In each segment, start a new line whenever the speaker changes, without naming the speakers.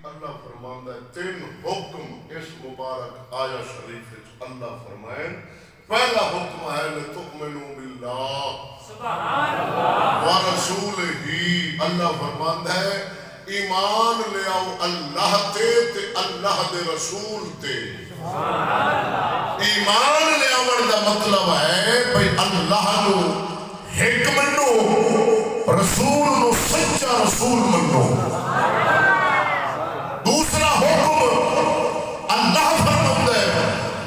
اللہ فرماندا ہے 3 حکم اس مبارک آیا شریف وچ اللہ فرمائے پہلا حکم ہے لتؤمنوا باللہ سبحان اللہ ورسولہ اللہ فرماندا ہے ایمان لے آؤ اللہ تے اللہ دے رسول تے سبحان اللہ ایمان لے آون دا مطلب ہے بھئی اللہ نو ایک منو رسول نو سچا رسول منو دوسرا حکم اللہ فرماتا ہے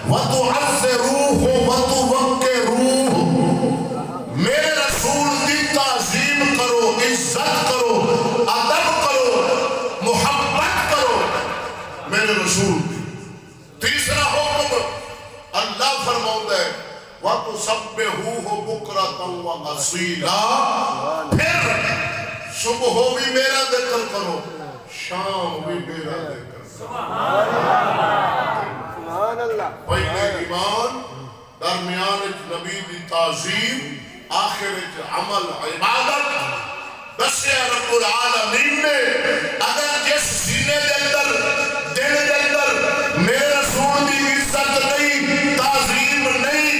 وَتُعَزِّرُوهُ وَتُوَقِّرُوهُ میرے رسول دی تعظیم کرو عزت کرو ادب کرو محبت کرو میرے رسول دی تیسرا حکم اللہ فرماتا ہے وَتُسَبِّحُوهُ بُكْرَةً وَأَصِيلًا پھر صبح بھی میرا ذکر کرو شام بھی میرا ذکر سبحان اللہ پہلے ایمان درمیان نبی دی تعظیم آخر عمل عبادت دسے رب العالمین نے اگر جس سینے دے اندر دل دے اندر میرے رسول دی عزت نہیں تعظیم نہیں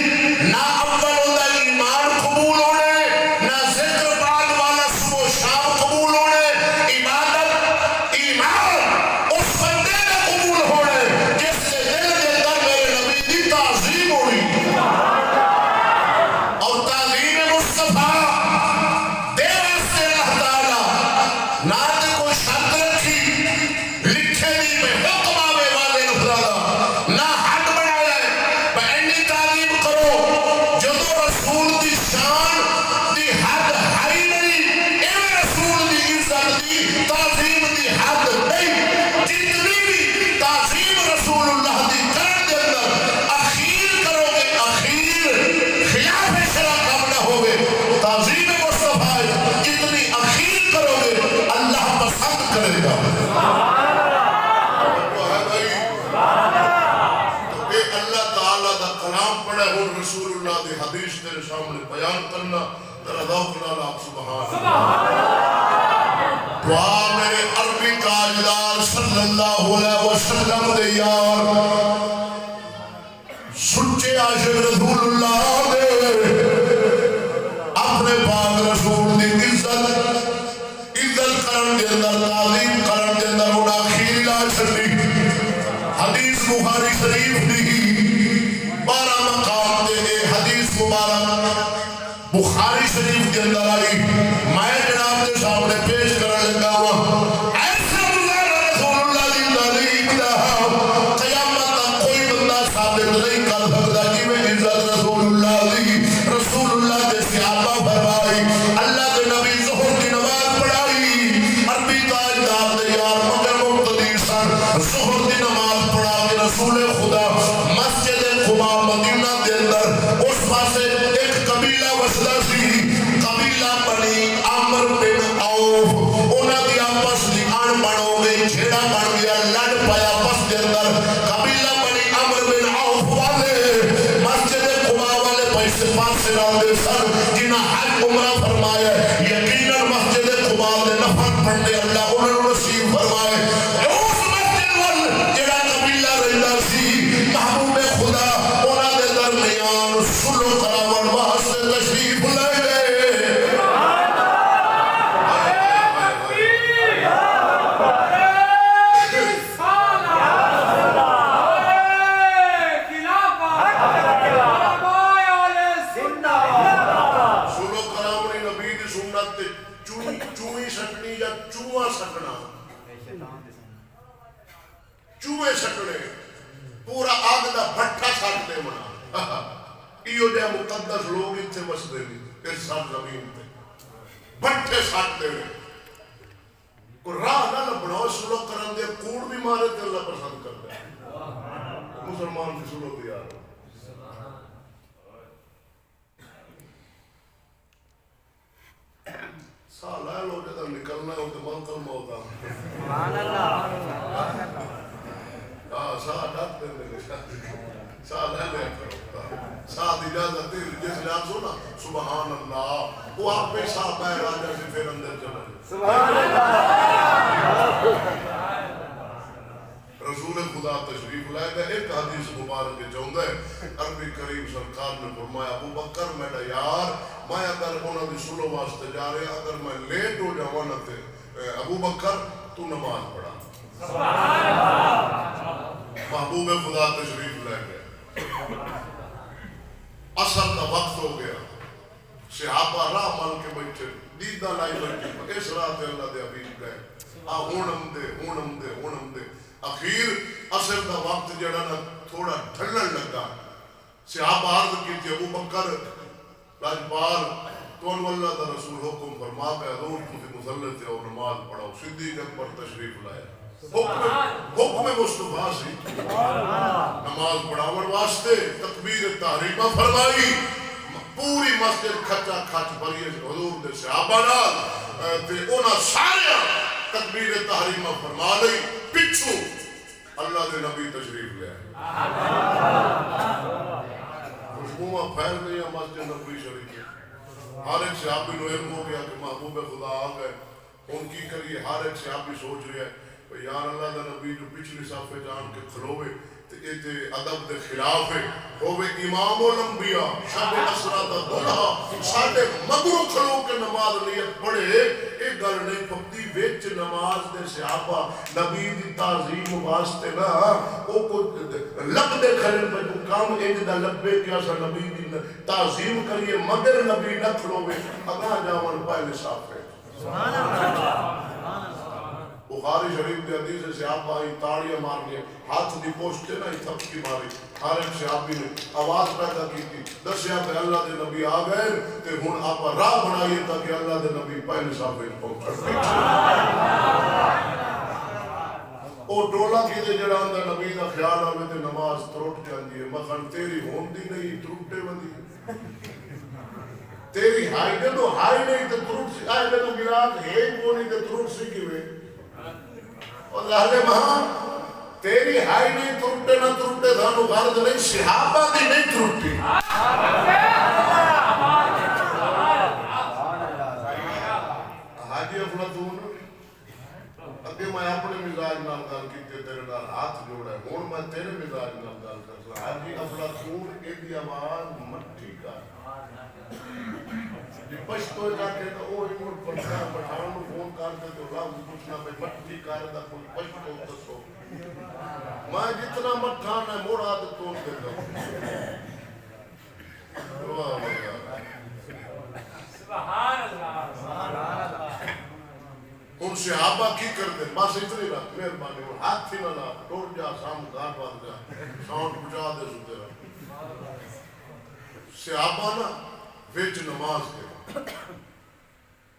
نہ اول ہوتا ایمان قبول ہونے نہ ذکر بعد والا صبح شام قبول ہونے عبادت ایمان اس بندے نے قبول ہونے جس سے دل دے اندر میرے نبی دی تعظیم ہوئی اور تعظیم مصطفیٰ دے واسطے اللہ تعالیٰ نہ تے کوئی شرط رکھی لکھے دی میں حکم آوے والے نفرادہ نہ حد بنایا ہے بہنی تعلیم کرو جدو رسول دی شان دی حد ہائی نہیں اے رسول دی عزت دی تعظیم دی حد نہیں جتنی بھی تعظیم رسول اللہ دی کرن دے اندر اخیر کرو گے اخیر خلاف شرع کم نہ ہوگے تعظیم مصطفیٰ جتنی اخیر کرو گے اللہ پسند کرے گا اللہ تعالیٰ دا کلام پڑھے ہو رسول اللہ دی حدیث تیرے سامنے بیان کرنا ذرا ذوق نال آپ سبحان اللہ دعا میرے عربی تاجدار صلی اللہ علیہ وسلم دے یار سچے عاشق رسول اللہ دے اپنے پاک رسول دی عزت کرن دے اندر تعلیم کرن دے اندر انہاں آخری لا چھڑی حدیث بخاری شریف دی 12 مقام دے اے حدیث مبارک بخاری شریف کے اندر آئی میں جناب کے سامنے پیش کرنے لگا ہوا ایسا مزار رسول اللہ دی تعلیم دا قیامت تک کوئی بندہ ثابت نہیں کر سکتا کہ میں عزت رسول اللہ دی رسول اللہ دے صحابہ فرمائی اللہ کے نبی ظہر کی نماز پڑھائی عربی تاجدار دے یار مگر مقتدی سن ظہر کی نماز پڑھا کے رسول خدا مسجد قبا مدینہ کے اندر اس پاسے ایک قبیلہ وسلہ سی قبیلہ بنی عمر بن عوف انہاں دی آپس دی ان بڑھو گئی چھیڑا بن گیا لڑ پایا پس کے اندر قبیلہ بنی عمر بن عوف والے مسجد قبا والے پیسے پاسے راندے سر جنہاں حج عمرہ فرمایا یقیناً مسجد قبا دے نفر پڑھنے اللہ انہوں نے نصیب فرمائے اس مسجد وال جڑا قبیلہ رہتا سی محبوب خدا انہاں دے درمیان سلو کراون واسطے تشریف لے گئے چوہے سکنے پورا آگ دا بھٹا سکتے منا ایو جے مقدس لوگ اتھے بستے بھی اس سال زمین تے بھٹے سکتے ہیں کو راہ نہ لبناو سلو کرن دے کوڑ بھی مارے تے اللہ پسند کرتا ہے مسلمان کی سلو دیا سالہ لو جدہ نکلنا ہے وہ دمان کل موتا سبحان اللہ ساتھ ڈاک دے دے ساتھ لے لے ساتھ اجازت دے جس لئے آپ سونا سبحان اللہ وہ آپ پہ صاحب ہے راجہ سے پھر اندر چلے سبحان اللہ رسولوں واسطے جا رہے ہیں، اگر میں لیٹ ہو جاؤں نہ تے ابو بکر تو نماز پڑھا. محبوب خدا تشریف لے گئے. عصر کا وقت ہو گیا. صحابہ راہ مل کے بیٹھے دیدہ لائی بیٹھے اس راہ تے اللہ دے حبیب گئے. ہونم دے اخیر عصر کا وقت جڑا نا تھوڑا ڈھلن لگا. صحابہ عرض کی تھی ابو بکر راجپال تو اللہ دا رسول حکم فرما پہ حضور تجھے مسلط ہے اور نماز پڑھاؤ. صدیق اکبر تشریف لائے. حکم مصطفیٰ سی نماز پڑھاون واسطے تکبیر تحریمہ فرمائی. پوری مسجد کھچا کھچ بھری حضور دے صحابہ نال تے انہاں سارے تکبیر تحریمہ فرما لئی. پچھو اللہ دے نبی تشریف لے آئے. خوشبوواں پھیل گئی مسجد نبوی شریف. ہر ایک صحابی نو علم ہو گیا کہ محبوب خدا آ گئے. ان کی کریے ہر ایک صحابی سوچ رہا ہے یار اللہ دا نبی جو پچھلی صفحے جان کے کھلوے تے ایتے ادب دے خلاف ہے ہوے امام الانبیاء شب اسرا دا دلہا ساڈے مگرو کھلو کے نماز نیت پڑھے. ایک گل نہیں پکتی وچ نماز دے صحابہ نبی دی تعظیم واسطے نا او کو لب دے کھلن پہ تو کام انج دا لبے کیا سا نبی دی تعظیم کریے مگر نبی نہ کھلوے اگاں جاون پہلے صفحے. سبحان اللہ. بخاری شریف کے حدیث سے صحابہ آئی تاڑیاں مار لیا ہاتھ دی پوشتے نا تھپکی ماری. ہر ایک صحابی نے آواز پیدا کی تھی دسیا کہ اللہ دے نبی آ گئے تے ہن آپ راہ بنائیے تاکہ اللہ دے نبی پہلے صحابے پہنچ. او ٹولا کی دے جڑا اندر نبی دا خیال آوے تے نماز تروٹ جاندی ہے. مخن تیری ہوندی نہیں تروٹے وندی تیری ہائی دے تو ہائی نہیں تے تروٹ سی آئے دے تو گلاس ہے کونی تے تروٹ سی کیوے. اور لہلے مہاں تیری ہائی نہیں ترٹے نہ ترٹے دھانو غرض نہیں صحابہ دی نہیں ترٹی. حاجی افلاطون اگے میں اپنے مزاج نال گل کیتے تیرے نال ہاتھ جوڑا ہے ہن میں تیرے مزاج نال گل کردا. حاجی افلاطون ایدی آواز مٹھی کر پشتو جا کے تو وہ ایمون پڑھا پٹھان نو فون کرتے تو لفظ پوچھنا پہ مٹھی کر دا کوئی پشتو دسو. میں جتنا مٹھا میں موڑا دے تون دے دوں. سبحان اللہ. ان صحابہ کی کر دے بس اتنی رات مہربانی ہاتھ ہی نہ لا ٹوٹ جا سام گھر بات جا ساؤنڈ بجا دے ستے رہا. صحابہ نا ویچ نماز کے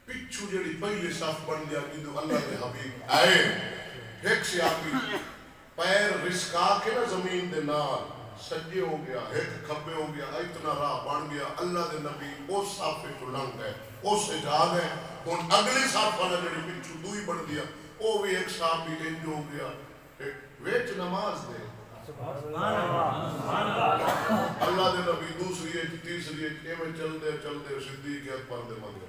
پچھو جڑی پہلی صف بن گیا جدو اللہ کے حبیب آئے ایک صحابی پیر رسکا کے نا زمین دے نال سجے ہو گیا ایک کھبے ہو گیا اتنا راہ بن گیا. اللہ دے نبی اس صف پہ تو لنگ گئے اس سے جا گئے. ہن اگلی صف والا جڑی پچھو دوئی بن گیا وہ بھی ایک صحابی انج ہو گیا ویچ نماز دے. اللہ دے نبی دوسری ایک تیسری ایک ایویں چل دے صدیق اکبر دے مگر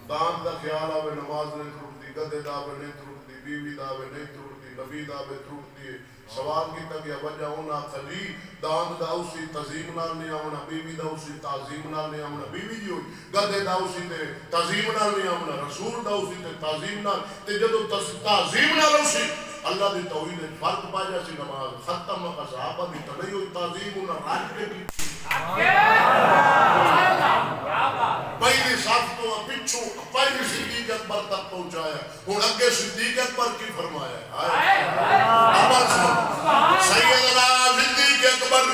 دان دا خیال آوے نماز نہیں ترٹتی گدے داوے نہیں ترٹتی بیوی داوے نہیں ترٹتی نبی داوے ترٹتی. سوال کی تک یا وجہ ہونا خلی دان دا اسی تعظیم نال نہیں آونا بیوی دا اسی تعظیم نال نہیں آونا بیوی جی ہوئی گدے دا اسی تے تعظیم نال نہیں آونا رسول دا اسی تے تعظیم نال تے جدو تعظیم نال اسی اللہ دی توحید فرق پا جاسی نماز ختم صحابہ دی تنہی ہوئی تعظیم انہاں راج کے کی پہلی صف تو پچھو پہلی صدیق اکبر تک پہنچایا. ہن اگے صدیق اکبر کی فرمایا سیدنا صدیق اکبر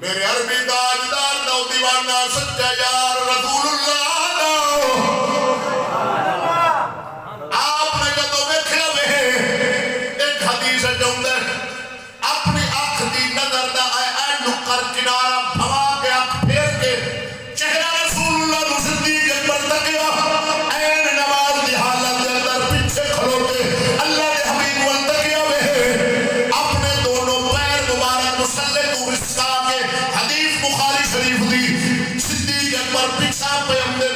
میرے عربی تاجدار نو دیوانہ سچا یار رسول اللہ کنارہ بھوا کے آنکھ پھیر کے چہرہ رسول اللہ صدیق اکبر تکیا این نماز دی حالت دے اندر پیچھے کھلوتے اللہ دے حبیب والتکیا ہوئے اپنے دونوں پیر مبارک مسلح تو رسکا کے حدیث بخاری شریف دی صدیق اکبر پیچھا پہ ہم دے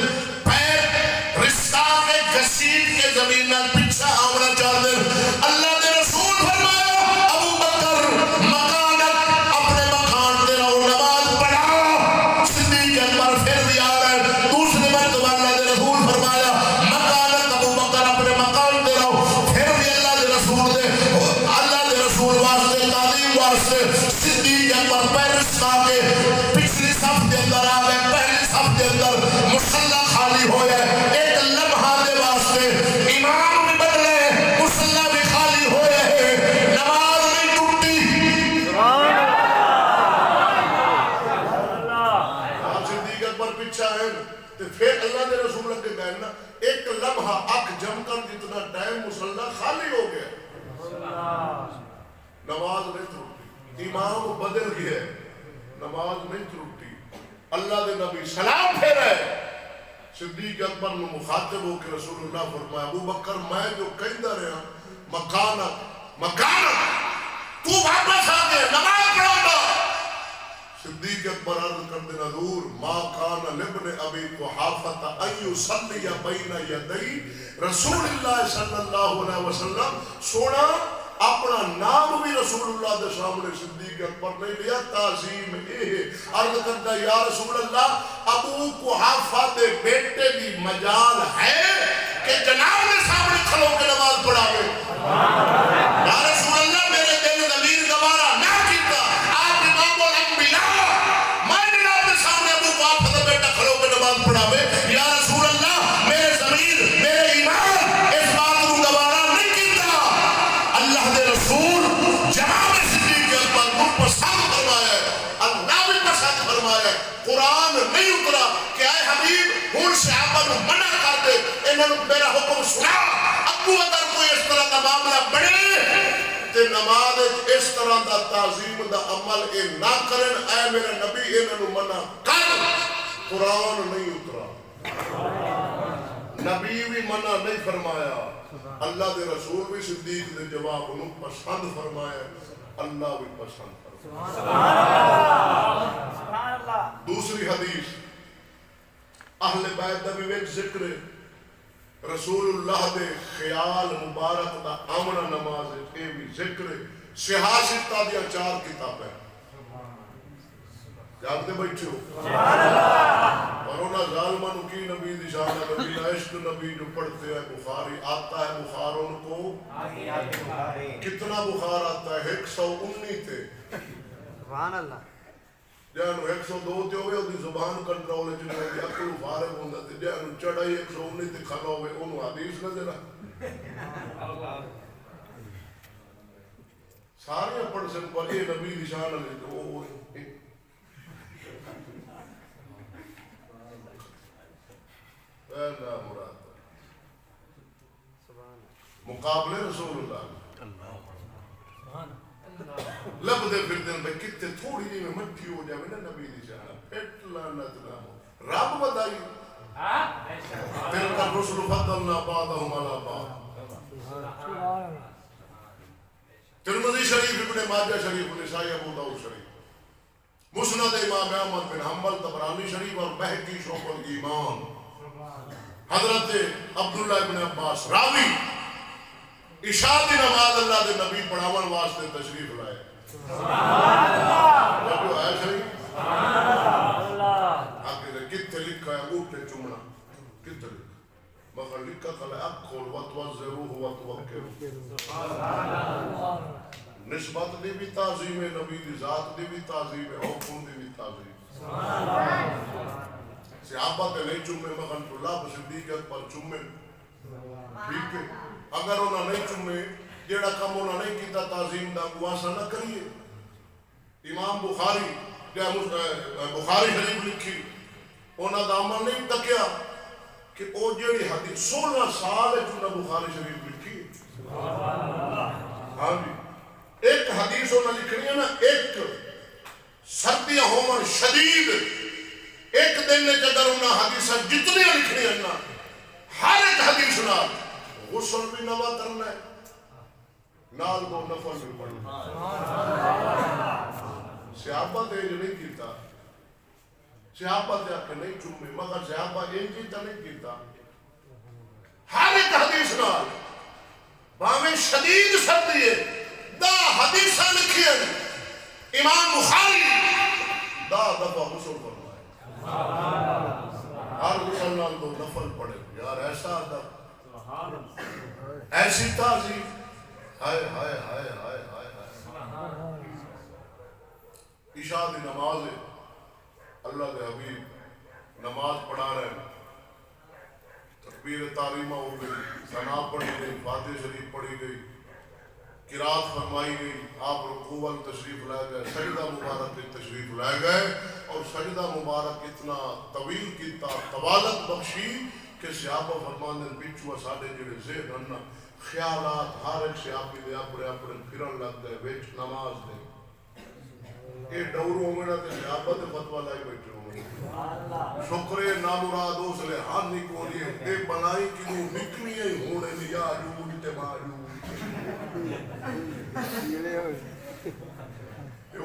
صبح اک جم کر جتنا ٹائم مصلی خالی ہو گیا، نماز نہیں ٹوٹی، امام بدل گیا، نماز نہیں ٹوٹی، اللہ دے نبی سلام پھیرے، صدیق اکبر نے مخاطب ہو کے رسول اللہ فرمایا ابو بکر میں جو کہندا رہا مکانک تو واپس آ گئے نماز پڑھو گا۔ صدیق اکبر عرض کر دینا حضور ما کان لابن ابی قحافہ ان یصلی بین یدی رسول اللہ صلی اللہ علیہ وسلم، سونا اپنا نام بھی رسول اللہ دے سامنے صدیق اکبر نے لیا، تعظیم عرض کرتا یا رسول اللہ ابو قحافہ دے بیٹے دی مجال ہے کہ جناب نے سامنے کھلو کے نماز پڑھاوے؟ یا رسول اللہ میرے دل ضمیر گوارا نہ کیتا، آپ امام الانبیاء میں جناب نے سامنے ابو قحافہ دے بیٹا کھلو کے نماز پڑھاوے؟ یا رسول اللہ میرے ضمیر میرے ایمان اس بات کو گوارا نہیں کیتا۔ اللہ دے رسول جناب صدیق اکبر کو پسند فرمایا ہے، اللہ بھی پسند فرمایا ہے، قرآن نہیں اترا کہ اے حبیب ہن صحابہ کو منع کر دے، انہوں میرا حکم سنا، ابو اگر کوئی اس طرح کا معاملہ بڑھے تے نماز اس طرح دا تعظیم دا عمل اے نہ کرن، اے میرا نبی انہوں منع کر، قرآن نہیں اترا، نبی بھی منع نہیں فرمایا، اللہ دے رسول بھی صدیق دے جواب انہوں پسند فرمایا، اللہ بھی پسند فرمایا۔ دوسری حدیث اہل بیت دا بھی ایک ذکر رسول اللہ دے خیال مبارک دا آمنا نماز ہے، یہ بھی ذکر صحاح ستہ دیا 4 کتابیں جانتے بیٹھے ہو، اور انہا ظالمہ نکی نبی دی شانہ نبی عشق نبی جو پڑھتے ہیں بخاری آتا ہے، بخار ان کو کتنا بخار آتا ہے؟ 119 تھے،
سبحان اللہ،
جانو 102 تے ہوئے ہوئی زبان کنٹرول ہے جنہوں نے اکلو فارغ ہوندہ تھے، جانو چڑھائی 119 تے کھلا ہوئے انہوں حدیث نہ دینا سارے پڑھ سن پر یہ نبی دی شان علیہ اے مراد مقابلے رسول اللہ لب دے پھر دن بے کتے تھوڑی جی میں مٹھی ہو جائے نا نبی دی شان پھٹ لعنت نہ رب بدائی تلک الرسل فضلنا بعضهم على بعض، ترمذی شریف، ابن ماجہ شریف، نسائی، ابو داؤد شریف، مسند امام احمد بن حنبل، طبرانی شریف اور بہقی شعب الایمان، حضرت عبداللہ ابن عباس راوی عشاء دی نماز اللہ دے نبی پڑھاون واسطے تشریف لائے، جو ہے شریف آگے دے کتے لکھا ہے اوٹے چمنا، کتے لکھا مگر لکھا کھلا ہے اب کھول وَتْوَزِّرُوهُ وَتْوَكِّرُوهُ، نسبت دی بھی تعظیم ہے، نبی دی ذات دی بھی تعظیم ہے، حکم دی بھی تعظیم، صحابہ تے نہیں چمے مگر اللہ صدیق اکبر چمے، ٹھیک ہے، اگر انہاں نہیں چمے جیڑا کم انہاں نہیں کیتا تعظیم دا گواسا نہ کریے۔ امام بخاری بخاری شریف لکھی انہاں دا عمل نہیں تکیا کہ او جیڑی حدیث 16 سال ہے جو بخاری شریف لکھی، ہاں جی ایک حدیث انہاں لکھنی ہے نا، ایک سردیاں ہومن شدید ایک دن نے جگر انہاں حدیثہ جتنی لکھنی ہے نا، ہر ایک حدیث نال غسل بھی نوا کرنا ہے، نال دو نفل بھی پڑھنا، صحابہ تے جو نہیں کیتا، صحابہ تے آکے نہیں چومے مگر صحابہ یہ کیتا نہیں کیتا، ہر ایک حدیث نال باہمیں شدید سردی ہے، دا حدیثہ لکھی ہے، امام بخاری دا دفعہ غسل کرنا ہے، ہر غسل نال دو نفل پڑھے، یار ایسا ادب، ایسی تعظیم، ہائے ہائے ہائے ہائے ہائے، عشاء دی نماز ہے، اللہ دے حبیب نماز پڑھا رہے ہیں، تکبیر تعلیمہ ہو گئی، ثنا پڑھی گئی، فاتح شریف پڑھی گئی، قرات فرمائی گئی، آپ رکوع تشریف لائے گئے، سجدہ مبارک کی تشریف لائے گئے، اور سجدہ مبارک اتنا طویل کیتا، طوالت بخشی کہ صحابہ فرماندے بچو ساڈے جڑے ذہن نا خیالات ہر ایک صحابی دے اپنے اپنے پھرن لگ گئے وچ نماز دے اے ڈورو ہونا تے صحابہ تے فتوی لائی بیٹھے ہوں شکر نامراد اس لے ہن نہیں کوئی اے بنائی کیوں نکلی ہونے دی یا جو تے ماجو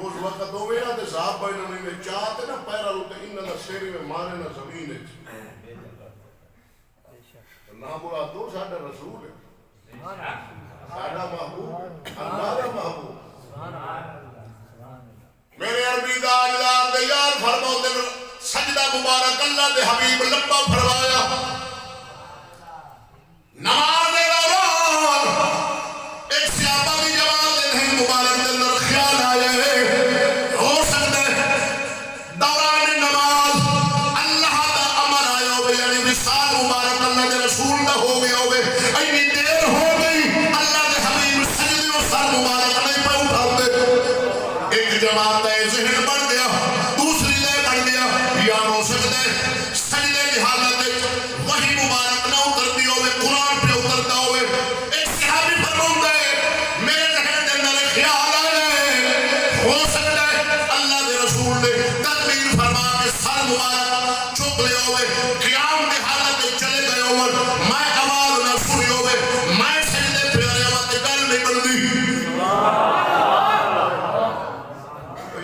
اس وقت دو میرا تے صاحب بھائی نے میں چاہتے نا پیرا لوٹے انہاں دا سیری میں مارے نا زمین وچ نامراد دو ساڈا رسول ہے ساڈا محبوب اللہ دا محبوب میرے عربی دا اجلال دے یار فرماؤ دے سجدہ مبارک اللہ دے حبیب لمبا فرمایا نماز دوران ایک صحابہ کی جماعت دے مبارک دے اندر خیال آئے ہو سکتا ہے دوران نماز اللہ دا امر آیا ہوئے یعنی مثال مبارک اللہ دے رسول دا ہو گیا ہوئے اینی دیر ہو گئی اللہ دے حبیب سجدے و سر مبارک نہیں پہ اٹھا دے ایک جماعت ہے ذہن بڑھ گیا دوسری لے بڑھ گیا یا ہو سکتا ہے سجدے کی حالت وہی مبارک نہ اترتی ہوئے قرآن پہ اترتا ہوئے ایک صحابی فرماؤں گے میرے ذہن کے اندر خیال آئے ہو سکتا ہے اللہ دے رسول نے تکبیر فرما کے سر مبارک چک لے ہوئے قیام کی حالت چلے گئے ہوئے میں آواز نہ سنی ہوئے میں سجدے پہ آنے وقت گل نہیں بلدی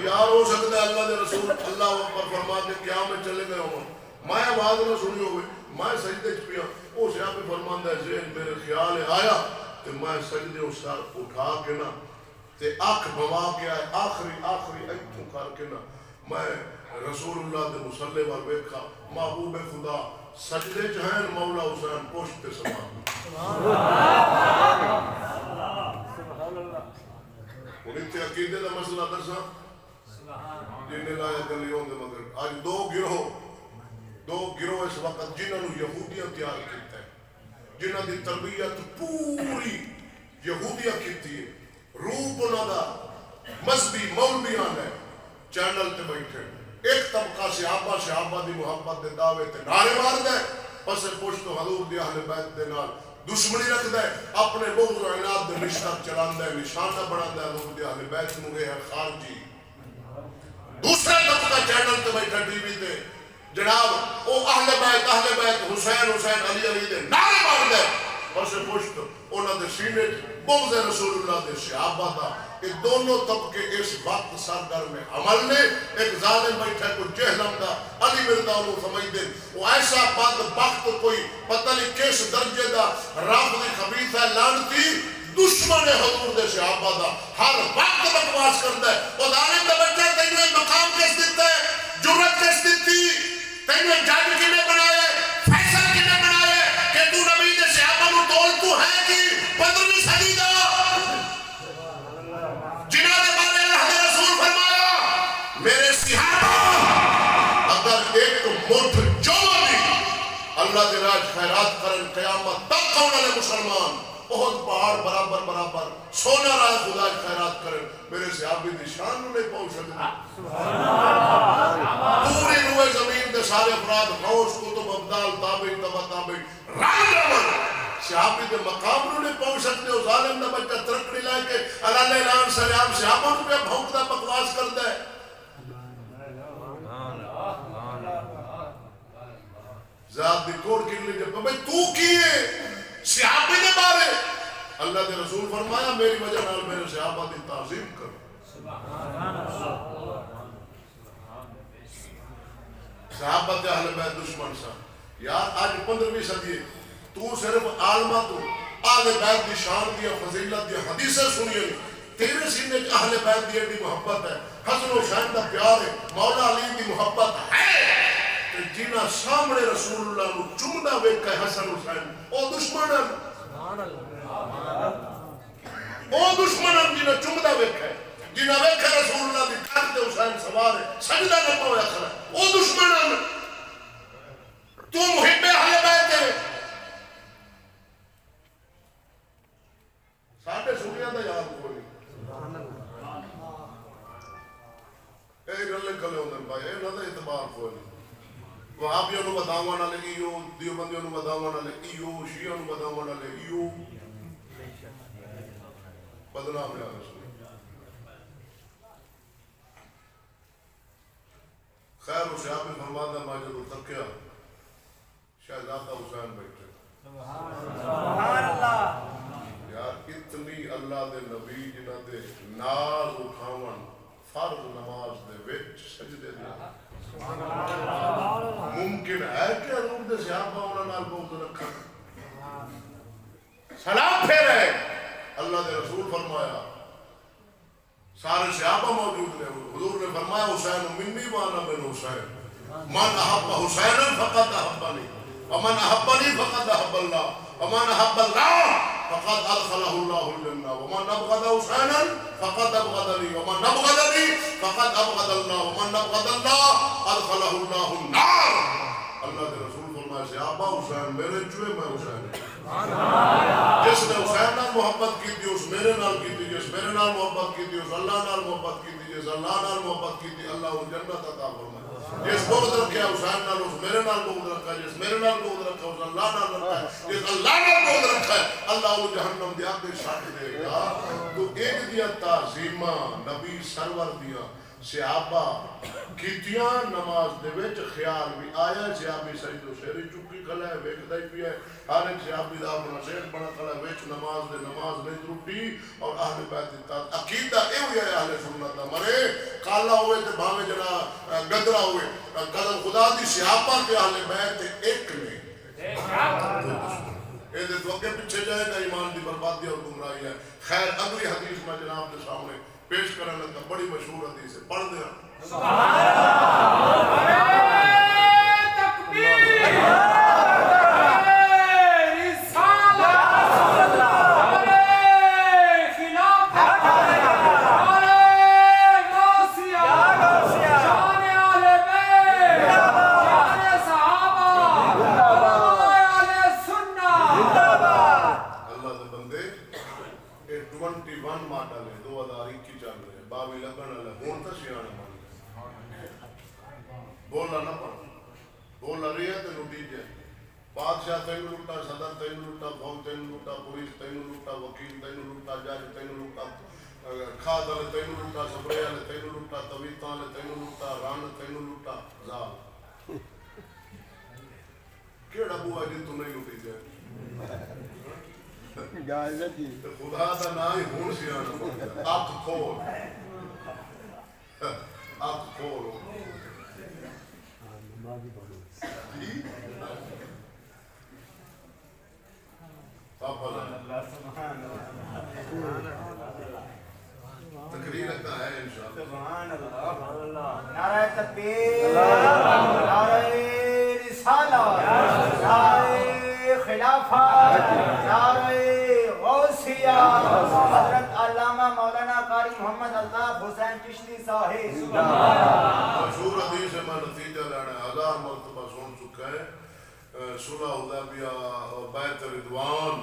یار ہو سکتا ہے اللہ دے رسول اللہ اکبر فرما کے قیام میں چلے گئے ہوئے میں آواز نہ سنی ہوئے میں سجدے چپیا اس یہاں پہ فرماندہ ہے ذہن میرے خیال آیا کہ میں سجدے اس سار اٹھا کے نا تے آنکھ بما کے آئے آخری ایتھوں کر کے نا میں رسول اللہ دے مسلح وال بیکھا محبوب خدا سجدے چہین مولا حسین پوشت تے سبحان انہیں تے عقیدے دا مسئلہ درسا جنہیں لائے گلیوں دے مگر آج دو گروہ اس وقت جنہوں نے یہودیاں تیار کیتا ہے جنہوں دی تربیت پوری یہودیاں کیتی ہے روپ انہوں دا مذہبی مولویان ہے چینل تے بیٹھے ایک طبقہ صحابہ دی محبت دے دعوے تے نعرے مار دے پس پشت حضور دی اہل بیت دے نال دشمنی رکھ دے اپنے بغض و عناد دے رشتہ چلان دے نشانہ بنا دے حضور دی اہل بیت نوے ہے خارجی دوسرے طبقہ چینل تے بیٹھا ٹی وی تے جناب او اہل بیت حسین علی دے نعرے مار دے پس پشت انہاں دے سینے بغض رسول اللہ دے صحابہ دا کہ دونوں طبقے اس وقت سرگر میں عمل نے ایک ظالم بیٹھا ہے کوئی جہلم دا علی مردا انہوں سمجھ دے وہ ایسا بد بخت کوئی پتہ نہیں کس درجے دا رافضی خبیث ہے لعنتی دشمن حضور دے صحابہ دا ہر وقت بکواس کرتا ہے وہ ظالم دا بیٹھا تینوں مقام کس دیتا ہے جرت کس دیتی تینوں جج کنے بنائے فیصل کنے بنائے کہ تو نبی دے صحابہ نو تول تو ہے کہ 15ویں صدی دا جنہاں دے بارے اللہ دے رسول فرمایا میرے صحابہ اگر ایک مٹھ جو بھی اللہ دے راج خیرات کرن قیامت تک ہونے لے مسلمان بہت پہاڑ برابر سونا رائے خدا خیرات کرن میرے صحابی دی شان نے پہنچ سکتے پوری روئے زمین دے سارے افراد غوث کتب ابدال تابعی تبا تابعی رائے رمن صحابی دے مقام نے پہنچ سکتے ہو ظالم نہ بچہ ترکڑی لائے کے اللہ اعلان سلام صحابہ کو پہ بھونکتا بکواس کرتا ہے ذات دی کوڑ کے لیے جب بھائی تو کیے صحابی دے بارے اللہ دے رسول فرمایا میری وجہ نال میرے صحابہ دی تعظیم کر صحابہ دے اہل بیت دشمن سا یار آج 15ویں صدی تو صرف عالمہ تو اہل بیت دی شان دی فضیلت دی حدیثیں سنیے تیرے سینے اہل بیت دی ایڈی محبت ہے حسن حسین دا پیار ہے مولا علی دی محبت ہے جنہ سامنے رسول اللہ نو چمدہ ویکھا ہے حسن حسین او دشمنن جنہ چمدہ ویکھا ہے جنہ ویکھا رسول اللہ دی کھانتے حسین سوار ہے سجدہ نہ پاویا کھڑا او دشمنن تو محب اہل بیت ہے ساڑھے سنیاں دا یاد کوئی اے گلے کلے ہوندن بھائی اے نہ دا اعتبار کوئی وہابیوں نو بداواں والے ایو، دیوبندیوں نو بداواں والے ایو، شیعہ نو بداواں والے ایو، بدنام یا رسول خیر اسے آپ نے فرماتا میں جب تکیا شہزادہ حسین بیٹھے
سبحان اللہ
یار اتنی اللہ دے نبی جنہ دے ناز اٹھاون فرض نماز دے وچ سجدے دے ممکن ہے کہ حضور دے صحابہ انہاں نال بغض رکھن سلام پھیرے اللہ دے رسول فرمایا سارے صحابہ موجود ہیں حضور نے فرمایا حسین منی وانا من حسین من احب حسین فقط احبنی ومن احبنی فقط احب اللہ ومن احب اللہ فقط ادخلہ اللہ الجنہ ومن ابغض حسینا فقط ابغضنی ومن ابغضنی فقط ابغض اللہ ومن ابغض اللہ ادخلہ اللہ النار اللہ کے رسول فرمایا صحابہ حسین میرے چوئے میں حسین جس نے حسین نال محبت کی تھی اس میرے نال کی تھی جس میرے نال محبت کی تھی اس اللہ نال محبت کی تھی جس اللہ نال محبت کی تھی اللہ اس جنت عطا فرمائے جس بغض رکھا حسین نال اس میرے نال بغض رکھا جس میرے نال بغض رکھا اس اللہ نال رکھا ہے جس اللہ نال بغض رکھا ہے اللہ وہ جہنم دیا کے ساتھ دے گا تو ایک دیا تعظیمہ نبی سرور دیا صحابہ کیتیاں نماز دے وچ خیال بھی آیا صحابی سجدو سیری چکی کھلا ہے ویکھدا ہی پیا ہے ہر ایک صحابی دا اپنا شیخ بنا کھلا ہے وچ نماز دے نماز نہیں ترٹی اور اہل بیت دی عقیدہ اے ہویا ہے اہل سنت دا مرے کالا ہوئے تے بھاویں جڑا گدرا ہوئے قدم خدا دی صحابہ تے اہل بیت ایک نے اے دے تو اگے پیچھے جائے گا ایمان دی بربادی اور گمراہی ہے خیر اگلی حدیث میں جناب کے سامنے پیش کرنے کا بڑی مشہور حدیث ہے پڑھ دیا سبحان اللہ تکبیر بولنا نہ پڑ بول رہی ہے تو لوٹی جائے بادشاہ تینوں لوٹا صدر تینوں لوٹا فوج تینوں لوٹا پولیس تینوں لوٹا وکیل تینوں لوٹا جج تینوں لوٹا کھاد والے تینوں لوٹا سپرے والے تینوں لوٹا طویتاں والے تینوں لوٹا رن تینوں لوٹا زال کیڑا بوا جی تو نہیں لوٹی جائے خدا دا نا ہی ہون سیانا اکھ کھول اکھ کھول تقریر لگتا ہے انشاءاللہ
نعرہ تکبیر نعرہ رسالہ نعرہ خلافت نعرہ غوثیہ حضرت علامہ مولانا قاری محمد الطاف حسین چشتی صاحب
مشہور حدیث ہے میں نتیجہ لینا 1000 مرتبہ سن چکا ہے صلح حدیبیہ بیعت رضوان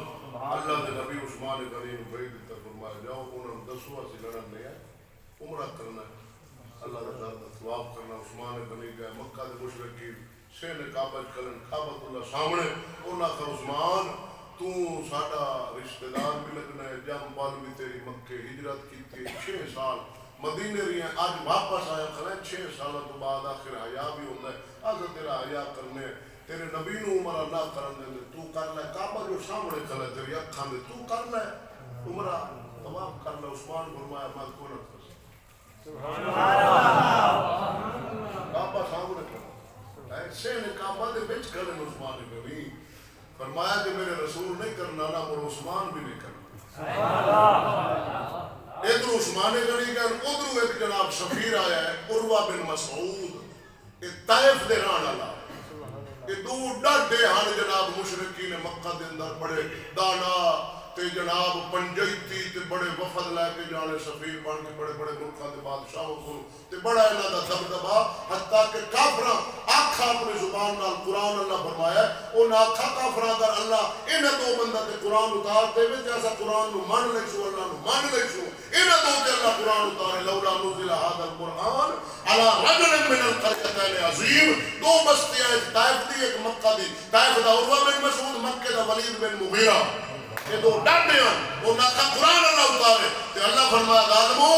اللہ دے نبی عثمان غنی فرید تک فرمایا جاؤ انہوں نے 10واں سے لڑن لیا عمرہ کرنا ہے اللہ دا در دا ثواب کرنا عثمان غنی گئے مکہ دے مشرکین سین کعبہ کرن کعبۃ اللہ سامنے انہاں کا عثمان تو ساڈا رشتہ دار بھی لگنا ہے جم پال بھی تیری مکے ہجرت کی تھی 6 سال مدینے رہی ہیں آج واپس آیا کھڑا ہے 6 سالوں تو بعد آخر حیا بھی ہوتا ہے آج تیرا حیا کرنے تیرے نبی نو عمرہ نہ کرن دے تو کر لے کعبہ جو سامنے کھڑا ہے تیری اکھاں دے تو کر لے عمرہ طواف کر لے عثمان فرمایا میں کو نہ کر سبحان اللہ کعبہ سامنے کھڑا ایسے نے کعبہ دے وچ کھڑے عثمان غنی فرمایا کہ میرے رسول نہیں کرنا نہ اور عثمان بھی نہیں کرنا ادھر عثمان غنی کا ادھر ایک جناب سفیر آیا ہے عروہ بن مسعود طائف دے رہن والا یہ دو ڈاڈے ہن جناب مشرکین مکہ دے اندر بڑے دانا تے جناب پنجیتی تے بڑے وفد لے کے جانے سفیر بن کے بڑے بڑے ملکاں دے بادشاہوں کو تے بڑا انہاں دا دبدبا حتیٰ کہ کافراں آکھا اپنی زبان نال قرآن اللہ فرمایا ہے انہاں آکھا کافراں اگر اللہ انہاں دو بندہ تے قرآن اتار دے وے تے ایسا قرآن نو مان لے سو اللہ نو مان لے سو انہاں دو تے اللہ قرآن اتارے لولا نزل هذا القرآن على رجل من القريتين عظیم دو بستیاں ایک طائف دی ایک مکہ دی طائف دا عروہ بن مسعود مکہ دا ولید بن مغیرہ یہ دو ڈانڈے ہیں وہ نہ قرآن اللہ اتارے تو اللہ فرمایا آدمو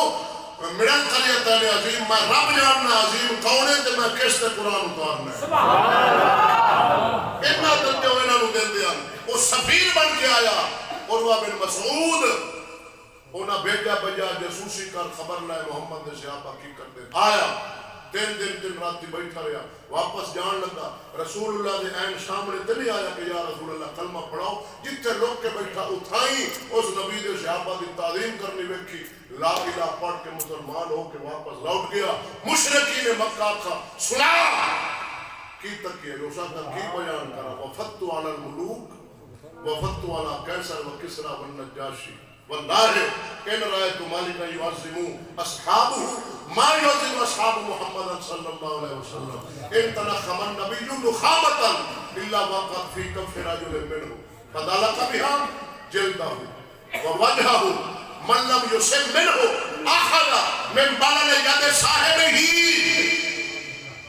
میرن قریتین عظیم میں رب جاننا عظیم کونے تے میں کس تے قرآن اتارنا ہے سبحان اللہ اتنا درجہ ہوئے نہ نو دن دیا وہ سفیر بن کے آیا عروہ بن مسعود انہاں بھیجا بجا جاسوسی کر خبر لائے محمد نے صحابہ کی کر دے آیا تین راتی بیٹھا رہا واپس جان لگا رسول اللہ دے عین سامنے تے نہیں آیا کہ یا رسول اللہ کلمہ پڑھاؤ جتنے لوگ کے بیٹھا اٹھائی اس نبی دے صحابہ دی تعظیم کرنی ویکھی لا الہ پڑھ کے مسلمان ہو کے واپس لوٹ گیا مشرکین مکہ کا سنا کی تکیہ روشہ کی بیان کرا وفدت علی الملوک وفدت علی قیصر و کسرا والنجاشی واللہ ان رأيت مالکا يعظمو اصحابه ما يعظم اصحاب محمد صلی اللہ علیہ وسلم ان تنخم النبی نخامتا الا وقت فی کف رجل منه فدالک بها جلده ووجهه من لم يسم منه اخذ من بلل ید صاحبه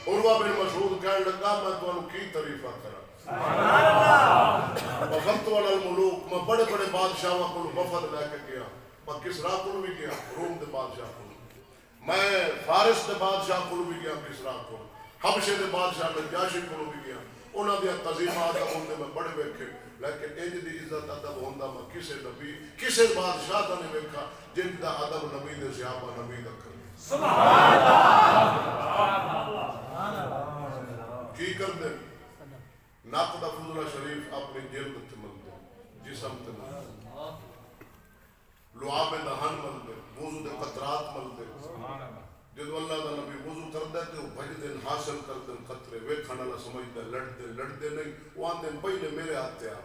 عروہ بن مسعود کہنے لگا میں تمہیں کی تعریفہ کرا وفدت علی الملوک میں بڑے بڑے بادشاہوں کو وفد لے کے گیا میں کسرا کو بھی گیا روم دے بادشاہ کو میں فارس دے بادشاہ کو بھی گیا کسرا کو حبشے دے بادشاہ نجاشی کو بھی گیا انہاں دی تعظیمات ہوندے میں بڑے ویکھے لیکن انج دی عزت ادب ہوندا میں کسے نبی کسے بادشاہ دا نہیں ویکھا جن دا ادب نبی دے صحابہ نبی دا کر سبحان اللہ کی کر دے ناقدہ فضلہ شریف اپنی جلد تے ملتے جسم تے ملتے لعاب دہن ملتے وضو دے قطرات ملتے جدو اللہ دا نبی وضو کر دے تے وہ بھج دن حاصل کر دن قطرے ویکھن اللہ سمجھتے لڑتے نہیں وہ آن دن پہلے میرے ہاتھ تے آ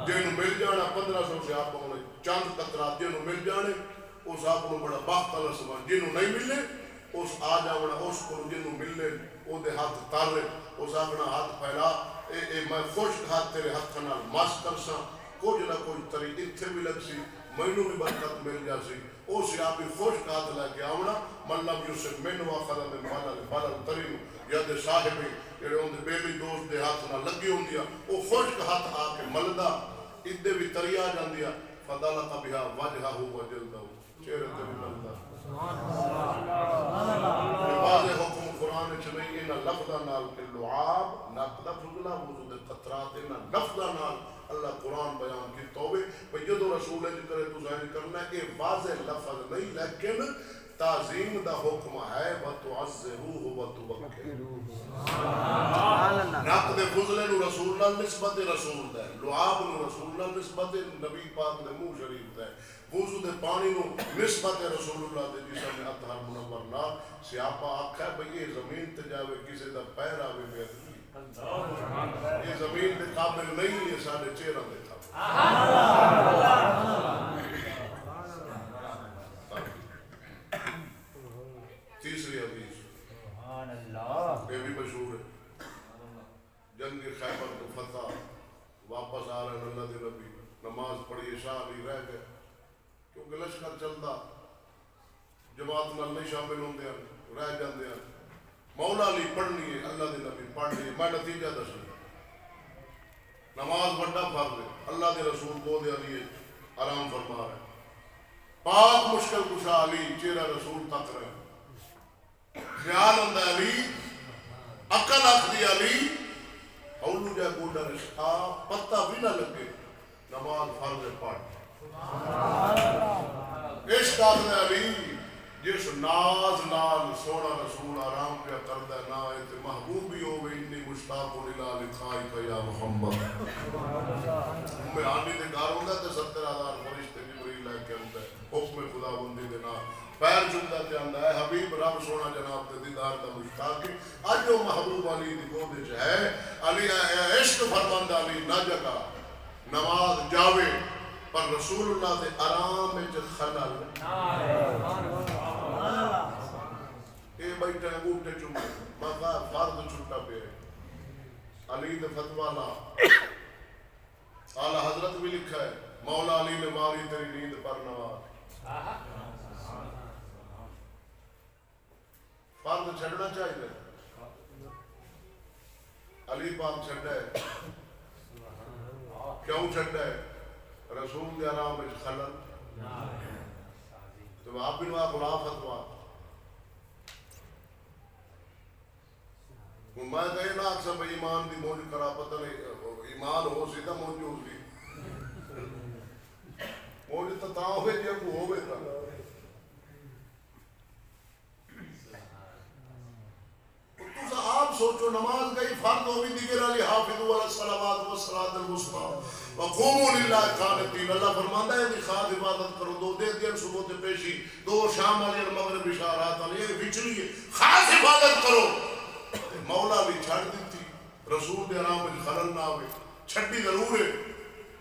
جنہوں مل جانا 1500 سے آپ کو چاند قطرات جنہوں مل جانے اس آپ کو بڑا باقت اللہ سمجھ جنہوں نہیں ملے اس آ جاوڑا اس کو جنہوں ملے او دے ہاتھ تارے اس آگنا ہاتھ پھیلا اے میں خوشک ہاتھ تیرے ہاتھ کنال ماس کرسا کچھ نہ کچھ تری اتھے بھی لگ سی مینوں بھی برکت مل جا سی او سی آپ خوشک ہاتھ لے کے آونا من لم یوسف من واخذ من بالا ترین ید صاحبی جڑے ان دے بیبی دوست دے ہاتھ نہ لگی ہوں دیا او خوشک ہاتھ آ کے ملدا ادھے بھی تری آ جان دیا فدالک بہا وجہہ و جلدہ چہرے تے بھی ملدا واضح حکم قرآن چنئی انہا لفظہ نال کے لعاب ناقدہ فضلہ وجود قطرات انہا لفظہ نال اللہ قرآن بیان کی توبے بھئی جدو رسول ہے کرے تو ظاہر کرنا ہے یہ واضح لفظ نہیں لیکن تعظیم دا حکم ہے وَتُعَزِّرُوهُ وَتُبَكِّرُوهُ ناقد فضلہ نو رسول اللہ نسبت رسول دے لعاب نو رسول اللہ نسبت نبی پاک دے منہ شریف دے وضو دے پانی نو نسبت رسول اللہ دے جسا میں اطہر منور نا سیاپا آکھا ہے بھئی یہ زمین تے جاوے کسی دا پیر آوے بہتری یہ زمین دے قابل نہیں یہ سارے چہرہ دے تھا تیسری حدیث یہ بھی مشہور ہے جنگ خیبر کو فتح واپس آ رہے اللہ دے نبی نماز پڑھی عشاء علی رہ گئے کیونکہ لشکر چلتا جماعت نال نہیں شامل ہوں دیا رہ جان دیا مولا علی پڑھنی ہے اللہ دے نبی پڑھ لی میں نتیجہ دسوں نماز بڑا فرض ہے اللہ دے رسول کو دے علی آرام فرما رہے پاک مشکل کشا علی چہرہ رسول تک رہے خیال اندہ علی عقل اخدی علی اولو جائے گوڑا رشتہ پتہ بھی نہ لگے نماز فرض پڑھ عشق آخد علی جس ناز نال سونا رسول آرام پہ کردہ نا ایت محبوبی ہوئے انی مشتاق للہ لکھائی کا یا محمد میں آنی دے گار ہوندہ تے 70,000 فرشتے جبریل لے کے اندہ حکم خدا بندی دے نا پیر جمدہ تے اندہ ہے حبیب رب سونا جناب تے دیدار دا مشتاق آج جو محبوب علی دی کو دے ہے علی عشق فرماندہ علی نہ جگہ نماز جاوے پر رسول اللہ دے آرام وچ خلل اے بیٹھے انگوٹھے چومے مقا فرض چھٹا پہ علی دے فتویٰ لا اعلیٰ حضرت بھی لکھا ہے مولا علی نے ماری تیری نیند پر نواز فرض چھڑنا چاہیے علی پاک چھڑا ہے کیوں چھڑا ہے رسول دے آرام وچ خلل تو آپ بھی نواز خلا فتویٰ میں کہے نا اکثر بھئی ایمان دی موج کرا پتہ نہیں ایمان ہو سیدھا موج ہو سی موج تو تاں ہوئے جی کو ہوئے تھا تو آپ سوچو نماز گئی فرد ہوئی دیگر علی حافظ علی الصلوات والصلاۃ الوسطی وقوموا للہ قانتین اللہ فرماندا ہے کہ خاص عبادت کرو دو دے دین صبح تے پیشی دو شام والی مغرب اشارات والی یہ وچلی خاص عبادت کرو مولا بھی چھڑ دیتی رسول دے آرام وچ خلل نہ ہوئے چھڈی ضرور ہے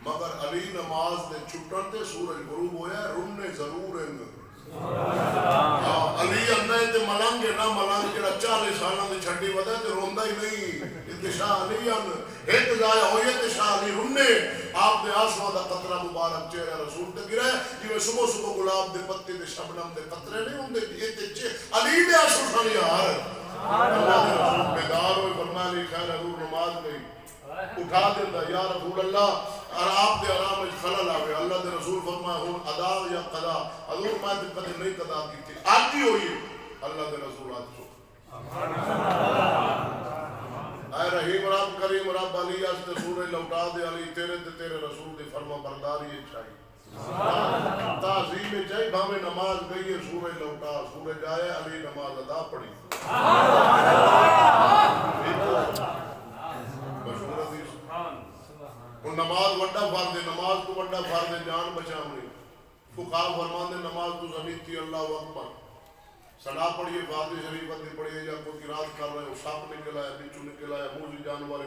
مگر علی نماز دے چھٹن تے سورج غروب ہویا رننے ضرور ہیں علی اندے تے ملنگ نہ ملنگ جڑا 40 سالاں دی چھڈی ودا تے روندا ہی نہیں اتشاء علی ان ایک ضائع ہوئی تے شاہ علی رننے آپ دے آنسو دا قطرہ مبارک چہرہ رسول تے گرا جویں صبح صبح گلاب دے پتے تے شبنم دے قطرے نہیں ہوندے اے تے علی دے آنسو سن یار اللہ دے رسول بیدار ہوئے فرمایا لی خیر حضور نماز گئی اٹھا دیتا یا رسول اللہ اور آپ دے آرام وچ خلل آوے اللہ دے رسول فرمایا ہوں ادا یا قضا حضور میں تے قدر نہیں قضا کی تھی آتی ہوئی اللہ دے رسول آج سکھ اے رحیم رب کریم رب علی اس تے سورہ لوٹا دے علی تیرے تے تیرے رسول دی فرما برداری چاہیے تعظیم چاہیے بھاوے نماز گئی ہے سورہ لوٹا سورہ جائے علی نماز ادا پڑھی مشہور حدیث نماز وڈا فرض ہے نماز کو وڈا فرض ہے جان بچاؤنی فقہا فرماندے نماز تو زمیتی اللہ اکبر سنا پڑھیے فاتحہ شریف دی پڑھیے یا کوئی قرات کر رہے ہو سانپ نکل آیا بچو نکل آیا موزی جانور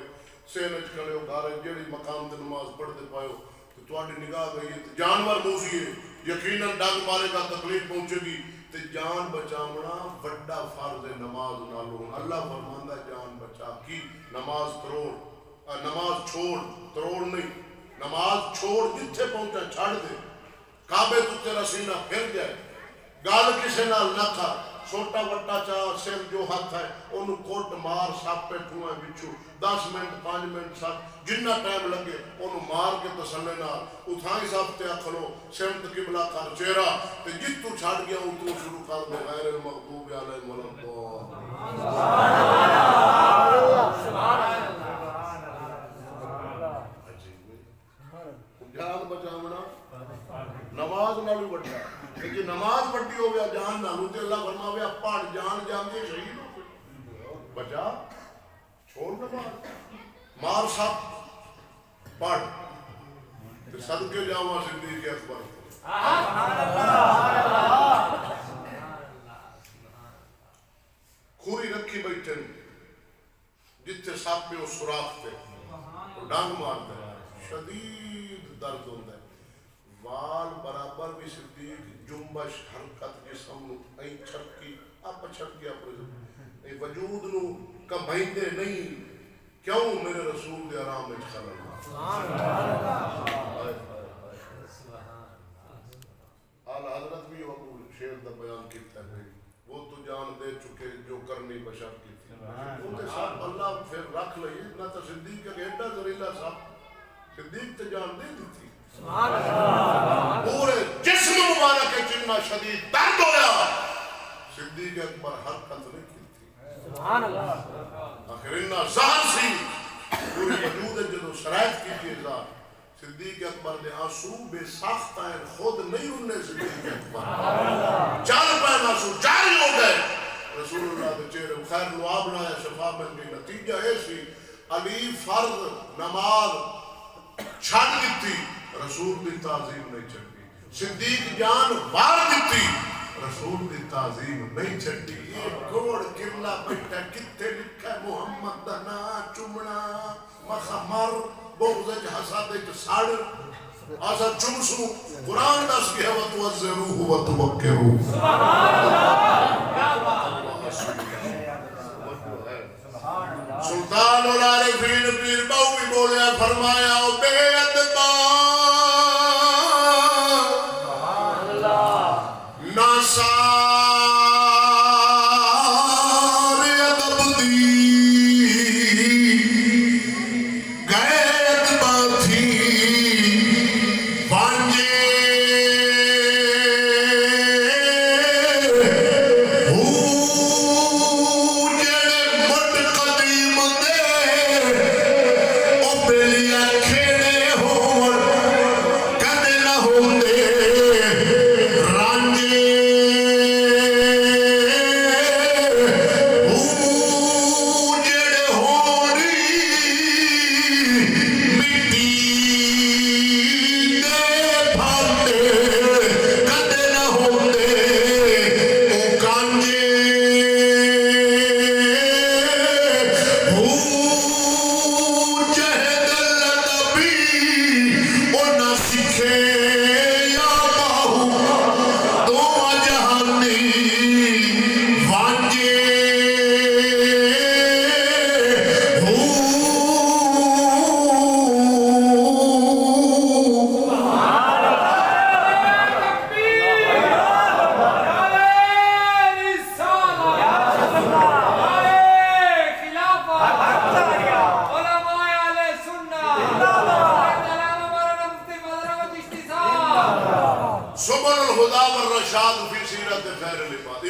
سینج کھڑے ہو گھر جیڑی مقام تے نماز پڑھتے پائے ہو تو تواڈی نگاہ گئی ہے جانور موزی ہے یقیناً ڈنگ مارے گا تکلیف پہنچے گی تے جان بچاونا بڑا فرض ہے نماز نالوں اللہ فرماندا جان بچا کی نماز تروڑ نماز چھوڑ تروڑ نہیں نماز چھوڑ جتھے پہنچا چھڑ دے کعبے تو تیرا سینہ پھر جائے گال کسے نال نہ کھا چھوٹا وٹا چاہ سر جو ہاتھ ہے انہوں کوٹ مار ساپ پہ ٹھوئے بچو 10 منٹ 5 منٹ ساتھ جنہ ٹائم لگے انہوں مار کے تسلے نال اتھائی ساپ تے اکھلو سمت قبلہ کر چہرہ تے جت تو چھاڑ گیا ہوں تو شروع کر دے غیر المغضوب علیہم ولا جان بچاونا نماز نالو بڑھا لیکن نماز بڑھی ہو گیا جان نالو تے اللہ فرماوے پڑھ جان جاندے شہید ہو بچا چھوڑ نماز مار سب پڑھ تے صدقے جاواں صدیق اکبر کھوری رکھی بیٹھے جتھے سب پہ وہ سوراخ تے ڈانگ مارتا ہے شدید درد ہوتا ہے وال برابر بھی صدیق جنبش حرکت جسم نو این چھکی آپ چھکی اپنے وجود نو کمائندے نہیں کیوں میرے رسول دے آرام میں خلل اعلیٰ حضرت بھی وہ شیر دا بیان کیتا ہے وہ تو جان دے چکے جو کرنی بشر کی تھی وہ تے سب اللہ پھر رکھ لئی نہ تو صدیق کے ایڈا ذریعہ سب صدیق تے جان دے دی تھی پورے جسم مبارک چننا شدید درد ہویا صدیق اکبر حرکت نہیں کی تھی آخر انہا زہر سی پوری وجود ہے جدو شرائط کی تھی ازار صدیق اکبر نے آنسو بے ساختہ ہیں خود نہیں انہیں صدیق اکبر چال پہن آنسو جاری ہو گئے رسول اللہ دے چہرے خیر لعاب لایا شفا بن گئی نتیجہ ایسی علی فرض نماز چھڑ دیتی رسول دی تعظیم نہیں چھڑی صدیق جان وار دیتی رسول دی تعظیم نہیں چھڑی ایک گوڑ کرلا بیٹھا کتے لکھا محمد دنا چمنا مخمر بغض حسادت ساڑ آسا چمسو قرآن دس گیا وَتُوَزِّرُوهُ وَتُوَكِّرُوهُ سلطان العارفین پیر باوی بولیا فرمایا او بے ادبا ناسار ادب دی گئے ادبا تھی وانجے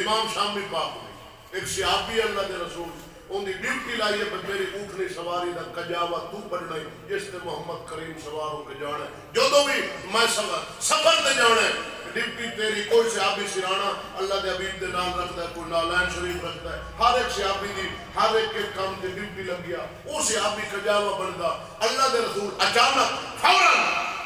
امام شامی پاک نے ایک صحابی اللہ دے رسول ان دی ڈیوٹی لائی ہے میری اونٹنی سواری دا کجاوا تو بڑھنا ہے جس نے محمد کریم سواروں کے جانا ہے جو دو بھی میں سفر دے جانا ہے ڈیوٹی تیری کوئی صحابی سرانا اللہ دے حبیب دے نام رکھتا ہے کوئی نالین شریف رکھتا ہے ہر ایک صحابی دی ہر ایک کے کام دے ڈیوٹی لگ گیا وہ صحابی کجاوا بندا اللہ دے رسول اچانک فوراً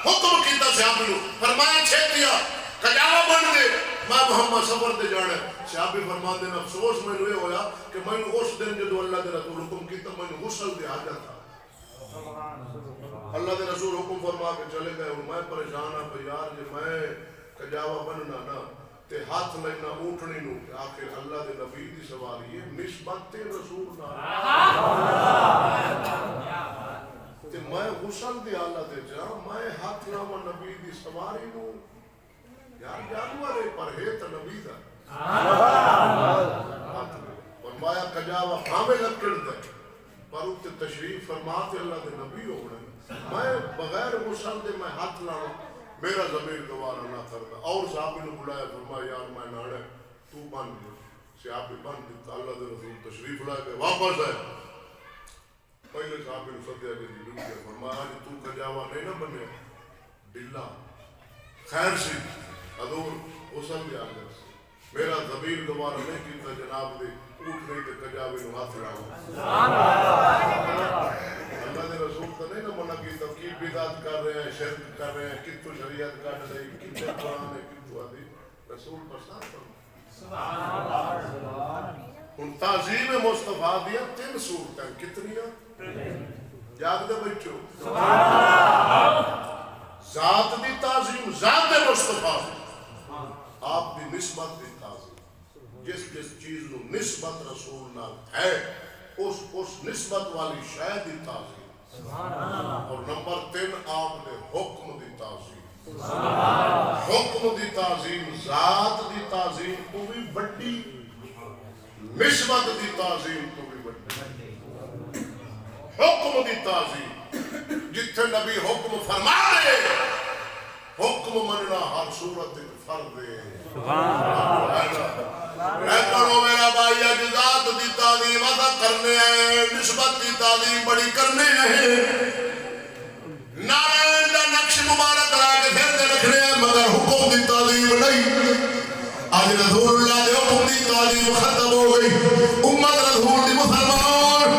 حکم کیتا صحابی نو فرمایا چھیڑ دیا کجاوا بن دے میں محمد سفر دے جانا ہے صحابی فرمان دینا افسوس میں نے ہویا کہ میں نے اس دن جدو اللہ دے رسول حکم کیتا میں نے غسل دے حاجت تھا اللہ دے رسول حکم فرما کے چلے گئے اور میں پریشان ہوں کہ یار جی میں کجاوا بننا نا تے ہاتھ لینا اونٹنی نو آخر اللہ دے نبی دی سواری ہے نسبت رسول نہ تے میں غسل دی حالت جا میں ہاتھ لاواں نبی دی سواری نو یار جانور ہے پر ہے تو نبی دا فرمایا کجاوا ہمیں لکڑ دے پر اتنے تشریف فرماتے اللہ دے نبی ہو گئے میں بغیر غسل دے میں ہاتھ لاؤں میرا ضمیر گوارا نہ کرتا اور صحابی نے بلایا فرمایا یار میں ناڑے تو بن دے صحابی بن دیتا اللہ دے رسول تشریف لائے گئے واپس آئے پہلے صحابی نے سدیا کے دی فرمایا جی تو کجاوا نہیں نہ بنے ڈلا خیر سی حضور غسل دے آگے میرا ضمیر گوارا نہیں کیتا جناب دے اٹھ نہیں تے کجاوے نو ہاتھ لاؤں اللہ دے رسول تو نہیں نہ منع کیتا کی بدعت کر رہے ہیں شرک کر رہے ہیں کتو شریعت کٹ رہی کتنے قرآن ہے کتو حدیث رسول پرسان فرما ان تعظیم مصطفیٰ دیا 3 صورتیں کتنیاں یاد دے بچو ذات دی تعظیم ذات مصطفیٰ آپ دی نسبت دی تعظیم جس چیز نو نسبت رسول نال ہے اس نسبت والی شے دی تعظیم اور نمبر 3 آپ نے حکم دی تعظیم حکم دی تعظیم ذات دی تعظیم کو بھی بڑی نسبت دی تعظیم کو بھی بڑی حکم دی تعظیم جتھے نبی حکم فرما دے حکم مننا ہر صورت ایک فرض ہے اے کرو میرا بھائی اجزات دی تعظیم ادا کرنے ہیں نسبت دی تعظیم بڑی کرنے ہیں نارائن دا نقش مبارک لا کے پھر دے رکھنے ہیں مگر حکم دی تعظیم نہیں آج رسول اللہ دے حکم دی تعظیم ختم ہو گئی امت رسول دی مسلمان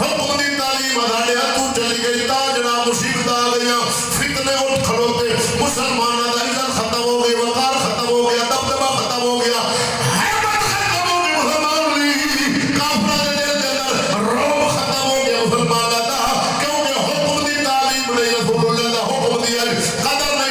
حکم دی تعلیم ادھاڑے تو چلی گئی تاجنا مصیبت آ گیا فتنے اٹھ کھڑوتے مسلمان دا عزت ختم ہو گئی وقار ختم ہو گیا دبدبہ ختم ہو گیا حیبت ختم ہو گئی مسلمان لی کافرہ دے دل دے در روب ختم ہو گیا مسلمان دا کیونکہ حکم دی تعلیم نہیں رسول اللہ دا حکم دی قدر نہیں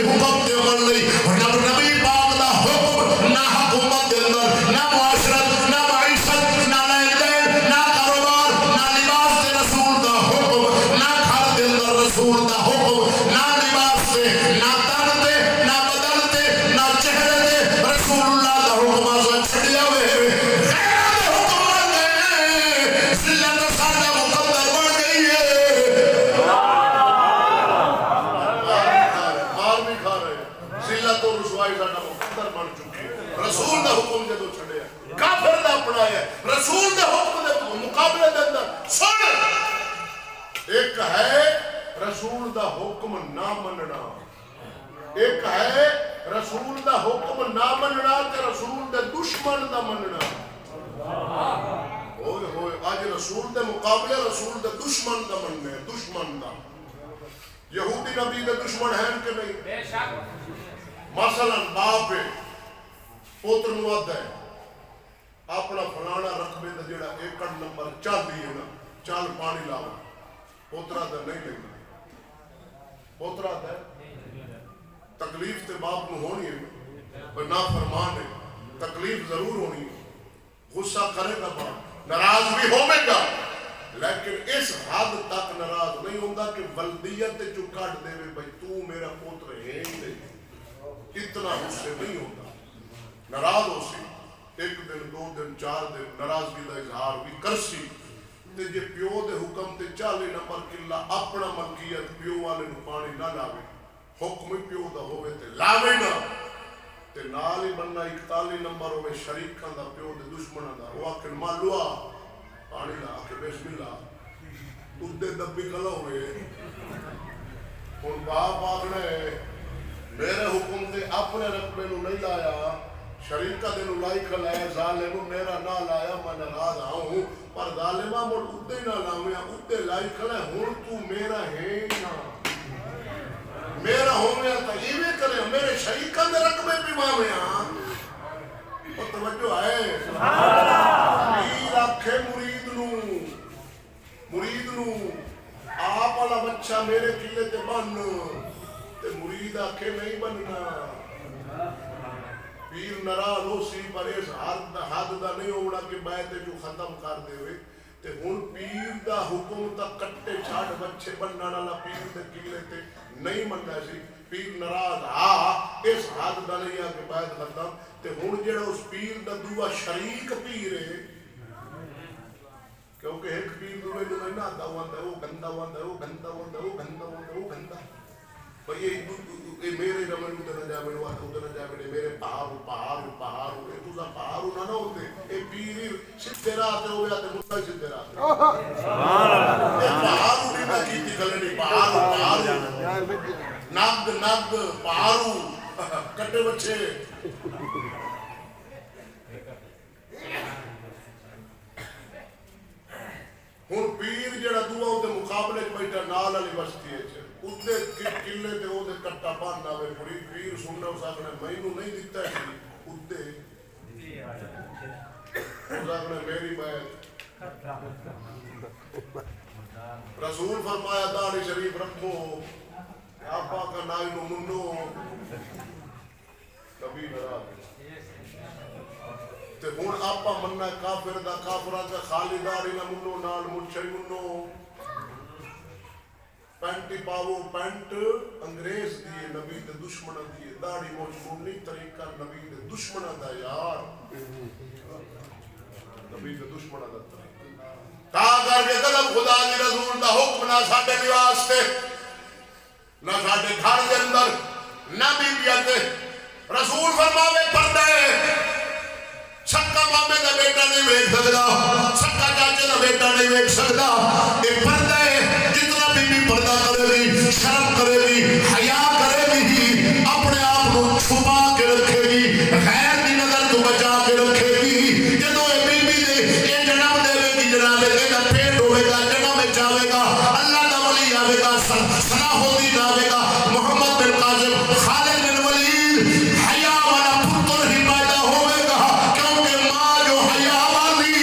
فرمائی ساڈا مقدر بن چکی ہے رسول دا حکم جدوں چھڈیا کافر دا اپنایا رسول دے حکم دے مقابلے دے اندر سن ایک ہے رسول دا حکم نہ مننا ایک ہے رسول دا حکم نہ مننا تے رسول دے دشمن دا مننا ہوئے ہوئے آج رسول دے مقابلے رسول دے دشمن دا مننے دشمن دا یہودی نبی دے دشمن ہیں کہ نہیں بے شک مثلا باپ پوتر نواد ہے اپنا فلانا رقبے دا جڑا ایکڑ نمبر چاندی ہے نا چال پانی لاؤ پوترا دا نہیں لگنا پوترا دا تکلیف تے باپ کو ہونی ہے پر نا فرمان ہے تکلیف ضرور ہونی ہے غصہ کرے گا باپ ناراض بھی ہوئے گا لیکن اس حد تک ناراض نہیں ہوتا کہ ولدیت جو کٹ دے بھائی تو میرا پوتر ہے ہی نہیں اتنا غصے نہیں ہوتا ناراض ہو سی ایک دن دو دن چار دن ناراضگی کا اظہار بھی کر سی تے جے پیو دے حکم تے 40 نمبر قلعہ اپنا ملکیت پیو والے نو پانی نہ لاوے حکم پیو دا ہوئے تے لاوے نہ تے نال ہی بننا 41 نمبر ہوئے شریکاں دا پیو دے دشمناں دا وہ آکھن مالوا پانی لا کے بسم اللہ ادھے دبی کلا ہوئے ان باپ آگنے میرے حکم تے اپنے رقبے نو نہیں لایا شریکہ دے نو لائی کھلایا ظالمو میرا نہ لایا میں ناراض آؤں پر ظالمہ مڑ ادھے نہ لاؤں ادھے لائی کھلایا ہون تو میرا ہے نا میرا ہومیا تا ایوے کرے میرے شریکہ دے رقبے بھی مامیا اور توجہ ہے پیر آکھے مرید نو آپ والا بچہ میرے قلعے تے بن تے مرید آکھے نہیں بننا پیر ناراض ہو سی پر اس حد دا نہیں ہونا کہ بیعت جو ختم کر دے ہوئے تے ہن پیر دا حکم تا کٹے چھاڑ بچے بننا والا پیر دے قلعے تے نہیں مننا سی پیر ناراض اس حد دا نہیں آ کہ بیعت ختم تے ہن جڑا اس پیر دا دوسرا شریک پیر ہے کیونکہ ایک پیر دوے جو نہیں نہ دا ہوندا وہ گندا ہوندا وہ گندا ہوندا وہ گندا ہوندا وہ گندا بھئی یہ میرے رمن تے نہ جاوے وہ تے نہ جاوے میرے پہاڑ اے تو پہاڑ نہ ہوندے اے پیر سیدھے راہ تے ہویا تے مطلع سیدھے راہ سبحان اللہ پہاڑ نہیں کیتی گل نہیں پہاڑ نگ پہاڑ کٹے بچے ہن پیر جڑا دعا او دے مقابلے وچ بیٹھا نال والی بستی ہے اودے قلعے تے او دے کٹا بند آوے پوری پیر سننا اس اگنے مینوں نہیں دتا ہے اودے اس اگنے میری بیعت رسول فرمایا داڑھی شریف رکھو آپا کا نائی نو منو کبھی ناراض تے ہن آپا مننا کافر دا کافراں دا خالی داڑھی نہ منو نال مچھے منو پینٹی پاو پینٹ انگریز دیے نبی دے دشمنہ دیے داڑھی موجود نہیں طریقہ نبی دے دشمنہ دا یار نبی دے دشمنہ دا طریقہ تا کر کے قدم خدا دی رسول دا حکم نہ ساڈے لباس تے نہ ساڈے گھر دے اندر نہ بیبیاں تے رسول فرماوے پردے سکا مامے دا بیٹا نہیں ویکھ سکدا سکا چاچے دا بیٹا نہیں ویکھ سکدا اے پردہ ہے جتنا بی پردہ کرے گی شرم کرے گی حیا کرے گی اپنے آپ کو چھپا کے رکھے گی غیر دی نظر تو بچا کے رکھے گی جدوں اے بی دے اے جنم دے گی جناب اے دا پیٹ ہوے گا جنم وچ آوے گا اللہ دا ولی آوے گا ثنا ہوندی آوے گا محمد بن قاسم خالد بن ولید حیا والا پتر ہی پیدا ہوے گا کیونکہ ماں جو حیا والی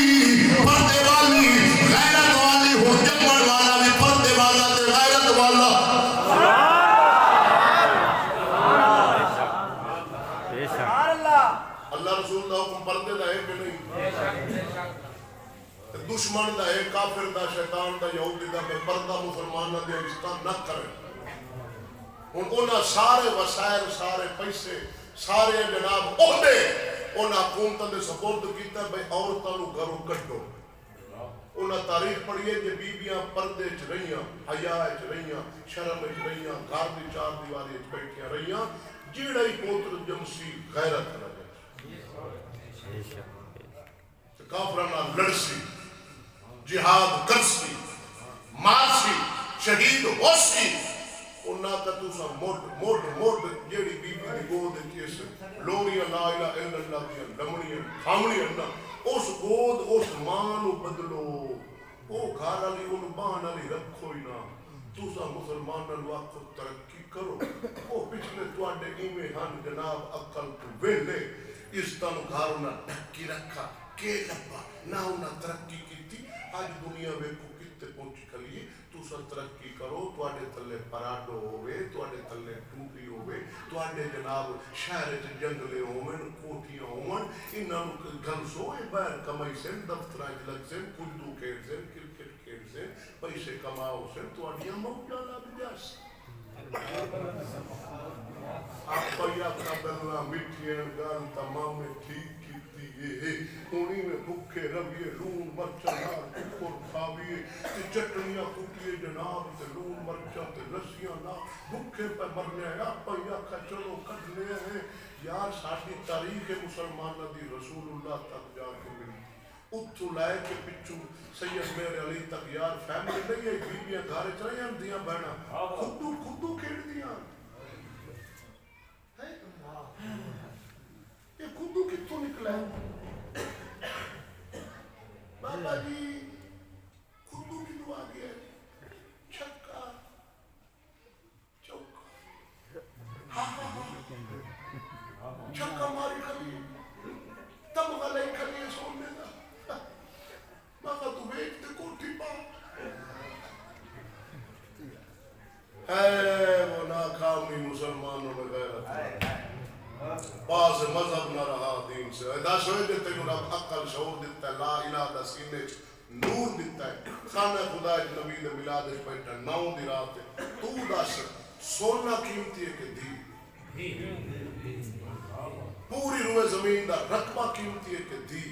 پردے والی غیرت والی ہو جمن والا بھی پردے والا تے غیرت والا اللہ رسول دا حکم پردے دا ہے کہ نہیں دشمن دا ہے کافر دا شیطان دا یہودی دا بے پردہ مسلمان دے اسلام نہ کرے ان انہاں سارے وسائل سارے پیسے سارے جناب عہدے انہاں حکومتاں دے سپورٹ کیتا بھئی عورتاں نو گھروں کڈو انہاں تاریخ پڑھیے کہ بیبیاں پردے چ رہیاں، حیا چ رہیاں، شرم چ رہیاں، گھر دی چار دیواری چ بیٹھیاں رہیاں، جیڑا ہی پوتر جمسی غیرت لگے کافراں نال لڑسی، جہاد کرسی، مارسی، شہید ہوسی، انہاں کا تساں موٹ جیڑی بی بی دی گود کیس لوڑیاں لا الہ الا اللہ دیاں لمڑیاں کھاونیاں نہ اس گود اس ماں نو بدلو، او گھر والی اون بان والی رکھو ہی نہ، تساں مسلماناں نو آکھو ترقی کرو، او پچھلے تواڈے ایویں ہن جناب عقل تو ویلے اس طرح گھر نہ ڈھکی رکھا کہ لبا نہ انہاں ترقی کیتی، اج دنیا ویکھو کتے پہنچ کھلی، تساں ترقی کرو، تواڈے تھلے پراڈو ہوے، تواڈے تھلے ٹوٹی ہوے، تواڈے جناب شہر وچ جنگلے ہون، کوٹھیاں ہون، انہاں نو گل سو اے باہر کمائی سن، دفتراں وچ لگ سن، کدو کھیڈ سن، کرکٹ کھیڈ سن، پیسے کماؤ سن، تواڈیاں موجاں لگ جاس آپ یا قبلنا مٹھیاں گل تمام ٹھیک کیتی ہے ہونی میں بھکھے رویے لون مرچاں نال ٹکر کھاویے تے چٹنیاں کٹیے جناب تے لون مرچاں تے لسیاں نال بھکھے پہ مرنے ہیں آپ یا چلو کڈنے ہیں یار ساری تاریخ مسلماناں دی رسول اللہ تک جا کے ملی اتھو لائے کے پچھو سید میرے علی تک یار فیملی نہیں ہے بیبیاں گھر چ رہیاں دیاں بہنا خودو کھیڈ دیاں یہ خودو کتوں نکلا ہے بابا جی خودو کی دعا گیا چھکا چوکا چھکا ماری کھلی تم غلے کھلی سونے دا بابا تو بیٹھتے کوٹھی پا اے وہ ناکامی مسلمانوں میں غیرت پاس مذہب نہ رہا دین سے دس ہوئے دیتے ہیں رب عقل شعور دیتا ہے لا الہ دا سینے نور دیتا ہے خانہ خدا ایک نبی دے ملاد اس بیٹھا نو دی رات ہے تو دس سونا قیمتی ہے کہ دی پوری روئے زمین دا رقبہ قیمتی ہے کہ دی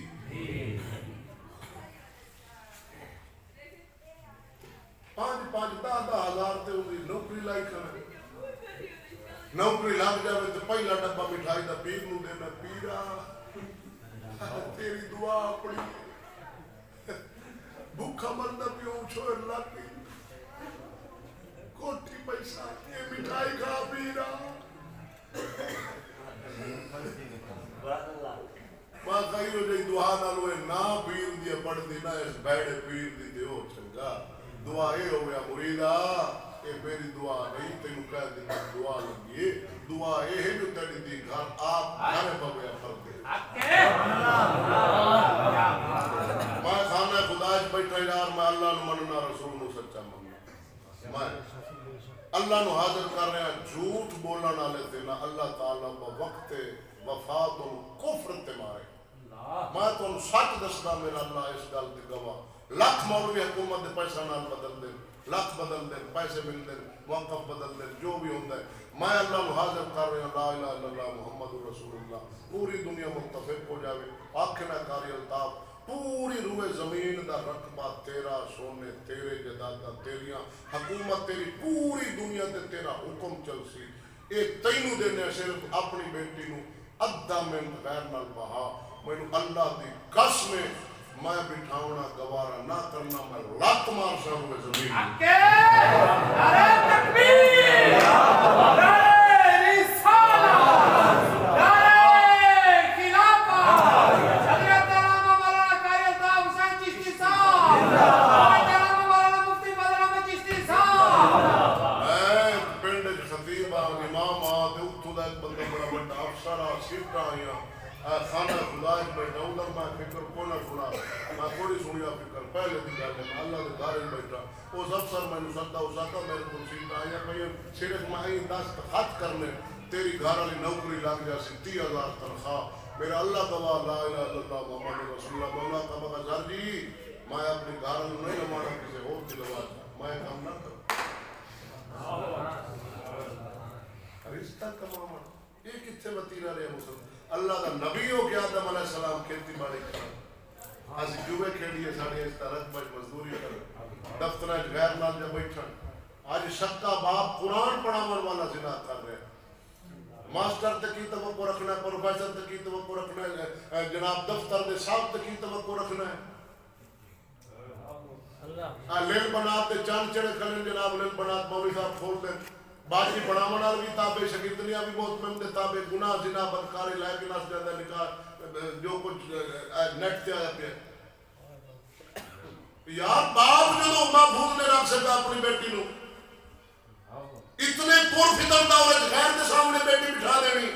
پانچ دہ ہزار تے انہی نوکری لائی کرنے نوکری لگ جائے تو پہلا ڈبہ مٹھائی دا پیر نو دینا پیرا تیری دعا اپنی بھوکا مردا پیو چھوڑ لاتی کوٹھی پیسہ یہ مٹھائی کھا پیرا ماں کہی ہو جائے دعا نہ لوے نا پیر دیا پڑھ دی نا اس بیڑے پیر دی دے ہو چنگا دعا اے ہو گیا مریدہ اے میری دعا نہیں تینوں کہہ دینا دعا لگیے دعا اے ہے جو تیری دی گھر آپ گھر پویا کر دے میں خانہ خدا اچ بیٹھا یار میں اللہ نو مننا رسول نو سچا مننا میں اللہ نو حاضر کر رہا جھوٹ بولنا والے تے نہ اللہ تعالیٰ وقت وفات کفر تے مارے میں تو سچ دسدا میرا اللہ اس گل دی گواہ لاکھ مولوی حکومت دے پیسہ نال بدل دے لاکھ بدل دے پیسے مل دے موقف بدل دے جو بھی ہوتا ہے میں اللہ نو حاضر کر رہا لا الہ الا اللہ محمد رسول اللہ پوری دنیا متفق ہو جاوے آنکھ نہ کاری الطاف پوری روئے زمین دا رقبہ تیرا سونے تیرے جدادہ تیریاں حکومت تیری پوری دنیا تے تیرا حکم چل سی اے تینوں دینے صرف اپنی بیٹی نو ادھا منٹ غیر نال بہا میں اللہ دی قسم میں بٹھاؤنا گوارا نہ کرنا میں لات مار سا ہوئے زمین
نعرہ تکبیر نعرہ رسالت نعرہ خلافت حضرت علامہ مولانا قاری الطاف حسین چشتی صاحب حضرت علامہ مولانا مفتی فضل احمد چشتی صاحب
میں پنڈ خطیب امام آتے اتھو دا ایک بندہ بڑا بڑا افسر سیٹا آیا خانہ خدا ایک بیٹھا ادھر میں فکر کو نہ سنا میں تھوڑی سنیا فکر پہلے دی گل ہے میں اللہ دے دارے بیٹھا اس افسر میں نے سدا اساتا میرے کو سیٹ آیا بھئی صرف میں ہی دستخط کرنے تیری گھر والی نوکری لگ جا سی 30,000 تنخواہ میرا اللہ گواہ لا الہ الا اللہ محمد رسول اللہ مولا کا بابا سر جی میں اپنی گھر والی نہیں لوانا کسی اور کی لوا میں کام نہ کروں رشتہ کمانا یہ کتنے وتیرہ رہے مسلم اللہ کا نبی ہو گیا آدم علیہ السلام کھیتی باڑی کرنا اسی جوے کھیڑیے ساڑے اس طرح مزدوری کر دفتر غیر نال جا بیٹھن آج شکا باپ قرآن پڑھاون والا زنا کر رہے ہیں ماسٹر تک کی توقع رکھنا ہے پروفیسر تک کی توقع رکھنا ہے جناب دفتر دے صاحب تک کی توقع رکھنا ہے لیل بنات دے چاند چڑے کھلیں جناب لیل بنات مولوی صاحب کھول دیں باقی پڑھاون والی بھی تابع شگردنیاں بھی بہت مہم دے تابع گناہ زنا بدکاری لائے کے ناس جاندہ نکاح جو کچھ نیٹ تے آیا پہ یار باپ جو محفوظ نے رکھ سکا اپنی بیٹی نو اتنے پر فطر دولت غیر کے سامنے بیٹی بٹھا دینی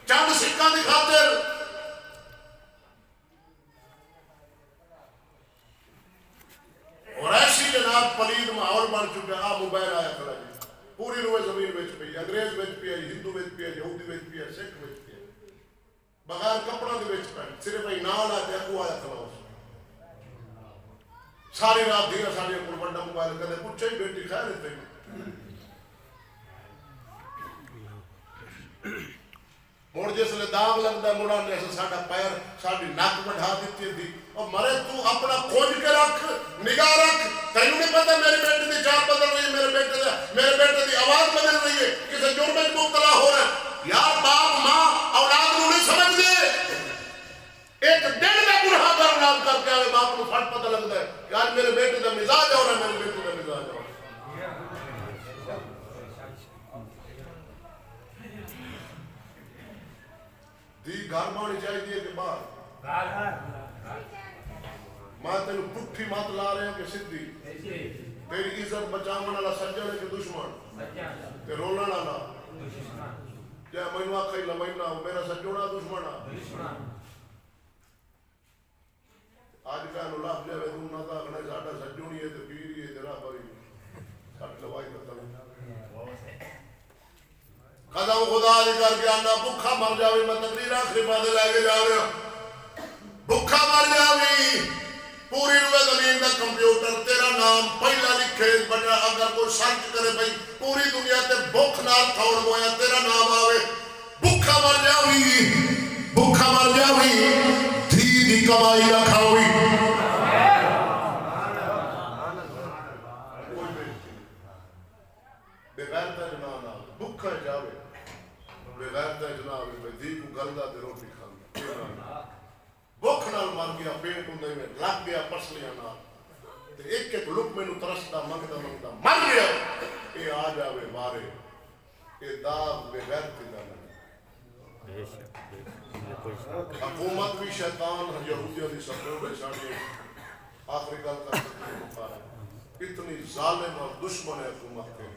چند سکہ دی خاطر اور ایسی جناب پلید ماحول بن چکے آپ موبائل آیا کھڑا جی پوری روئے زمین بیچ پئی انگریز بیچ پئی ہندو بیچ پئی یہودی بیچ پئی سکھ بیچ پئی بغیر کپڑا دی بیچ پئی صرف ای نال آتے اکو آیا کھڑا ہو ساری رات دیا ساری اکل بڑا موبائل کہتے پوچھے ہی بیٹی خیر ہے تھی موڑ جس لئے داغ لگتا ہے موڑا نے ایسا ساڑھا پیر ساڑھی ناک بڑھا دیتی تھی اور مرے تو اپنا کھوج کے رکھ نگاہ رکھ تینوں نہیں پتا میرے بیٹے دی جان بدل رہی ہے میرے بیٹے دی آواز بدل رہی ہے کسی جرم میں مبتلا ہو رہا ہے یار باپ ماں اولاد نو نہیں سمجھ دے ایک ڈیڑھ میں گناہ کر اولاد کر کے آئے باپ کو فٹ پتہ لگتا ہے کہ آج میرے بیٹے دا مزاج ہو رہا ہے میرے بیٹے دا مزاج ہو رہا ہے دی گھر مانی چاہیے کہ باہر ماں تینو پٹھی مات لا رہے ہیں کہ سدھی تیری عزت بچاون والا سجن ہے کہ دشمن تے رولن والا کیا مینوں آکھے لمائنا میرا سجونا دشمن آج کا نو لاکھ جاوے تم نہ تھا اگنے ساڈا سجونی ہے تے پیری ہے تیرا بری سٹ لوائی ختم قدم خدا دی کر کے آنا بھکھا مر جاوی میں تقریر آخری باتیں لے کے جا رہا بھکھا مر جاوی پوری روئے زمین دا کمپیوٹر تیرا نام پہلا لکھے بجا اگر کوئی سرچ کرے بھئی پوری دنیا تے بھوک نال کھوڑ گویا تیرا نام آوے بھکھا مر جاوی دھی دی کمائی رکھاوی بغیر تا جنان آوے بھکھا جاوے بغیر تا جناب دھی کو گلدہ تے روٹی کھانا بھوک نال مر گیا پیٹ اندے میں لگ گیا پسلیاں نال تے ایک ایک لک میں نو ترستا منگتا مر گیا اے آ جاوے مارے اے داغ بغیر تے جانا حکومت بھی شیطان یہودیوں دی سفروں میں ساڑھے آخری گل کر سکتے ہیں اتنی ظالم اور دشمن ہے حکومت کے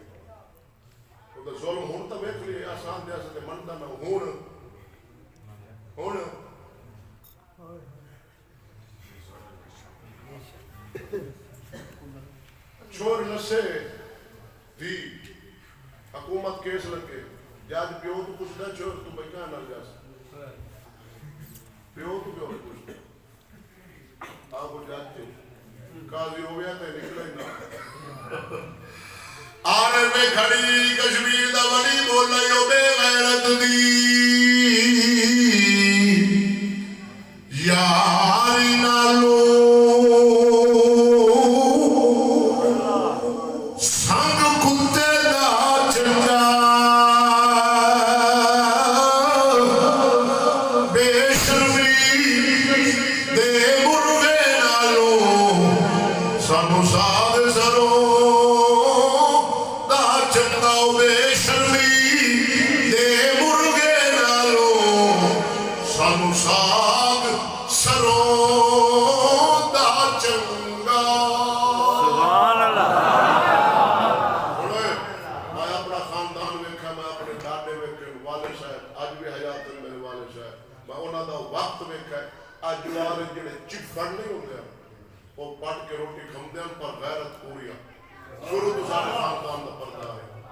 تو ظلم ہون تو بیٹھ لیے آسان دیا سکتے منتا میں ہون چور نسے دی حکومت کیس لگے جاج پیو تو کچھ نہ چور تو بھائی کہاں نہ جا سکتے پیو تو کچھ آپ وہ جاتے قاضی ہو گیا تھا نکلے نہ آنے میں کھڑی کشمیر دا ولی بول رہی ہو بے غیرت دی یاری نالو سنگ کتے دا چنجا بے شرمی دے مرغے نالو سانو ساد سرو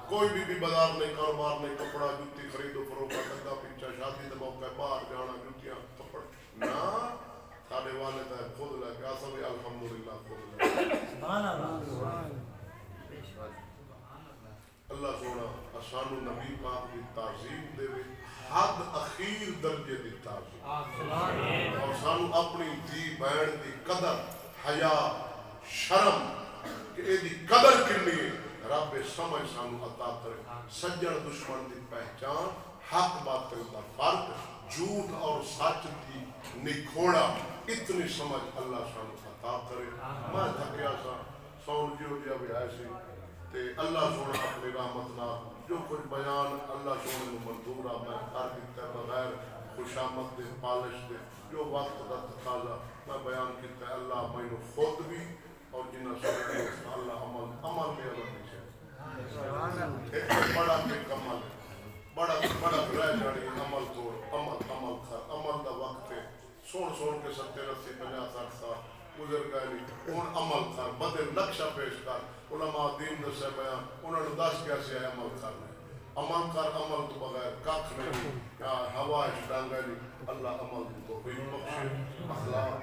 کوئی بھی بازار نہیں کاروبار نہیں کپڑا جوتی خرید و فروخت دھندا پیچھا شادی دے موقع باہر جانا جوتیاں کپڑ نہ ساڈے والد ہے خود لے کے اساں بھی الحمدللہ خود لے سبحان اللہ سونا اسانو نبی پاک دی تعظیم دے حد اخیر درجے دیتا اور سانو اپنی دھی بہن دی قدر حیا شرم کہ اے دی قدر کنی ہے رب سمجھ سانو عطا کرے سجن دشمن دی پہچان حق باطل دا فرق جھوٹ اور سچ دی نکھوڑا اتنی سمجھ اللہ سانو عطا کرے میں تھکیا سا سون جیو جیا بھی آئے سی تے اللہ سونا اپنی رحمت نہ جو کچھ بیان اللہ سونے کو منظور آ میں کر دیتا بغیر خوشامد دے پالش دے جو وقت دا تقاضا میں بیان کیتا ہے اللہ میں خود بھی اور جنہ سونے اللہ عمل میں عمل نہیں ہے بڑا پہ کمل بڑا رہ جانی عمل توڑ عمل دا وقت ہے سون کے 70 80 50 60 سال گزر گئے نہیں ان عمل کر بدل نقشہ پیش کر علماء دین دسے بیان انہوں نے 10 کیسے ہے عمل کرنے عمل کر عمل تو بغیر کاکھ نہیں یا ہوا اشتانگا نہیں اللہ عمل تو کوئی بخشے اخلاق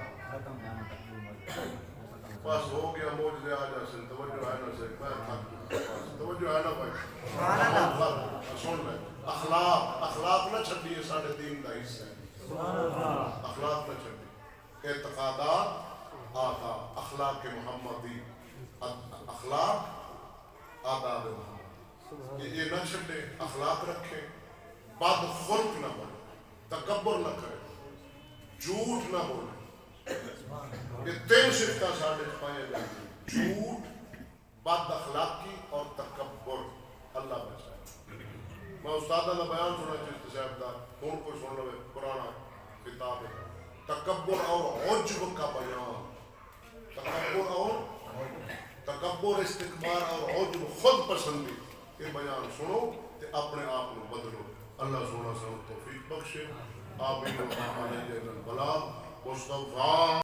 بس ہو گیا موجزے آ جا سن توجہ ہے نا سے میں تھک توجہ ہے نا بھائی سن لے اخلاق نہ چھڑیے ساڑھے دین دا حصہ ہے اخلاق نہ چھڑی اعتقادات آتا اخلاق محمدی اخلاق آداب محمد یہ نہ چھڑے اخلاق رکھے بد خلق نہ بنے تکبر نہ کرے جھوٹ نہ بولے یہ 3 صفتہ ساڑھے پائے جائیں جھوٹ بد اخلاقی اور تکبر اللہ بچائے میں استادہ دا بیان سنا چیز صاحب دا ہون کو سن لوے قرآن کتاب ہے تکبر اور عجب کا بیان تکبر استکبار اور عجب خود پسندی یہ بیان سنو تے اپنے آپ کو بدلو اللہ سونا سن توفیق بخشے آمین و علیہ البلاغ مصطفیٰ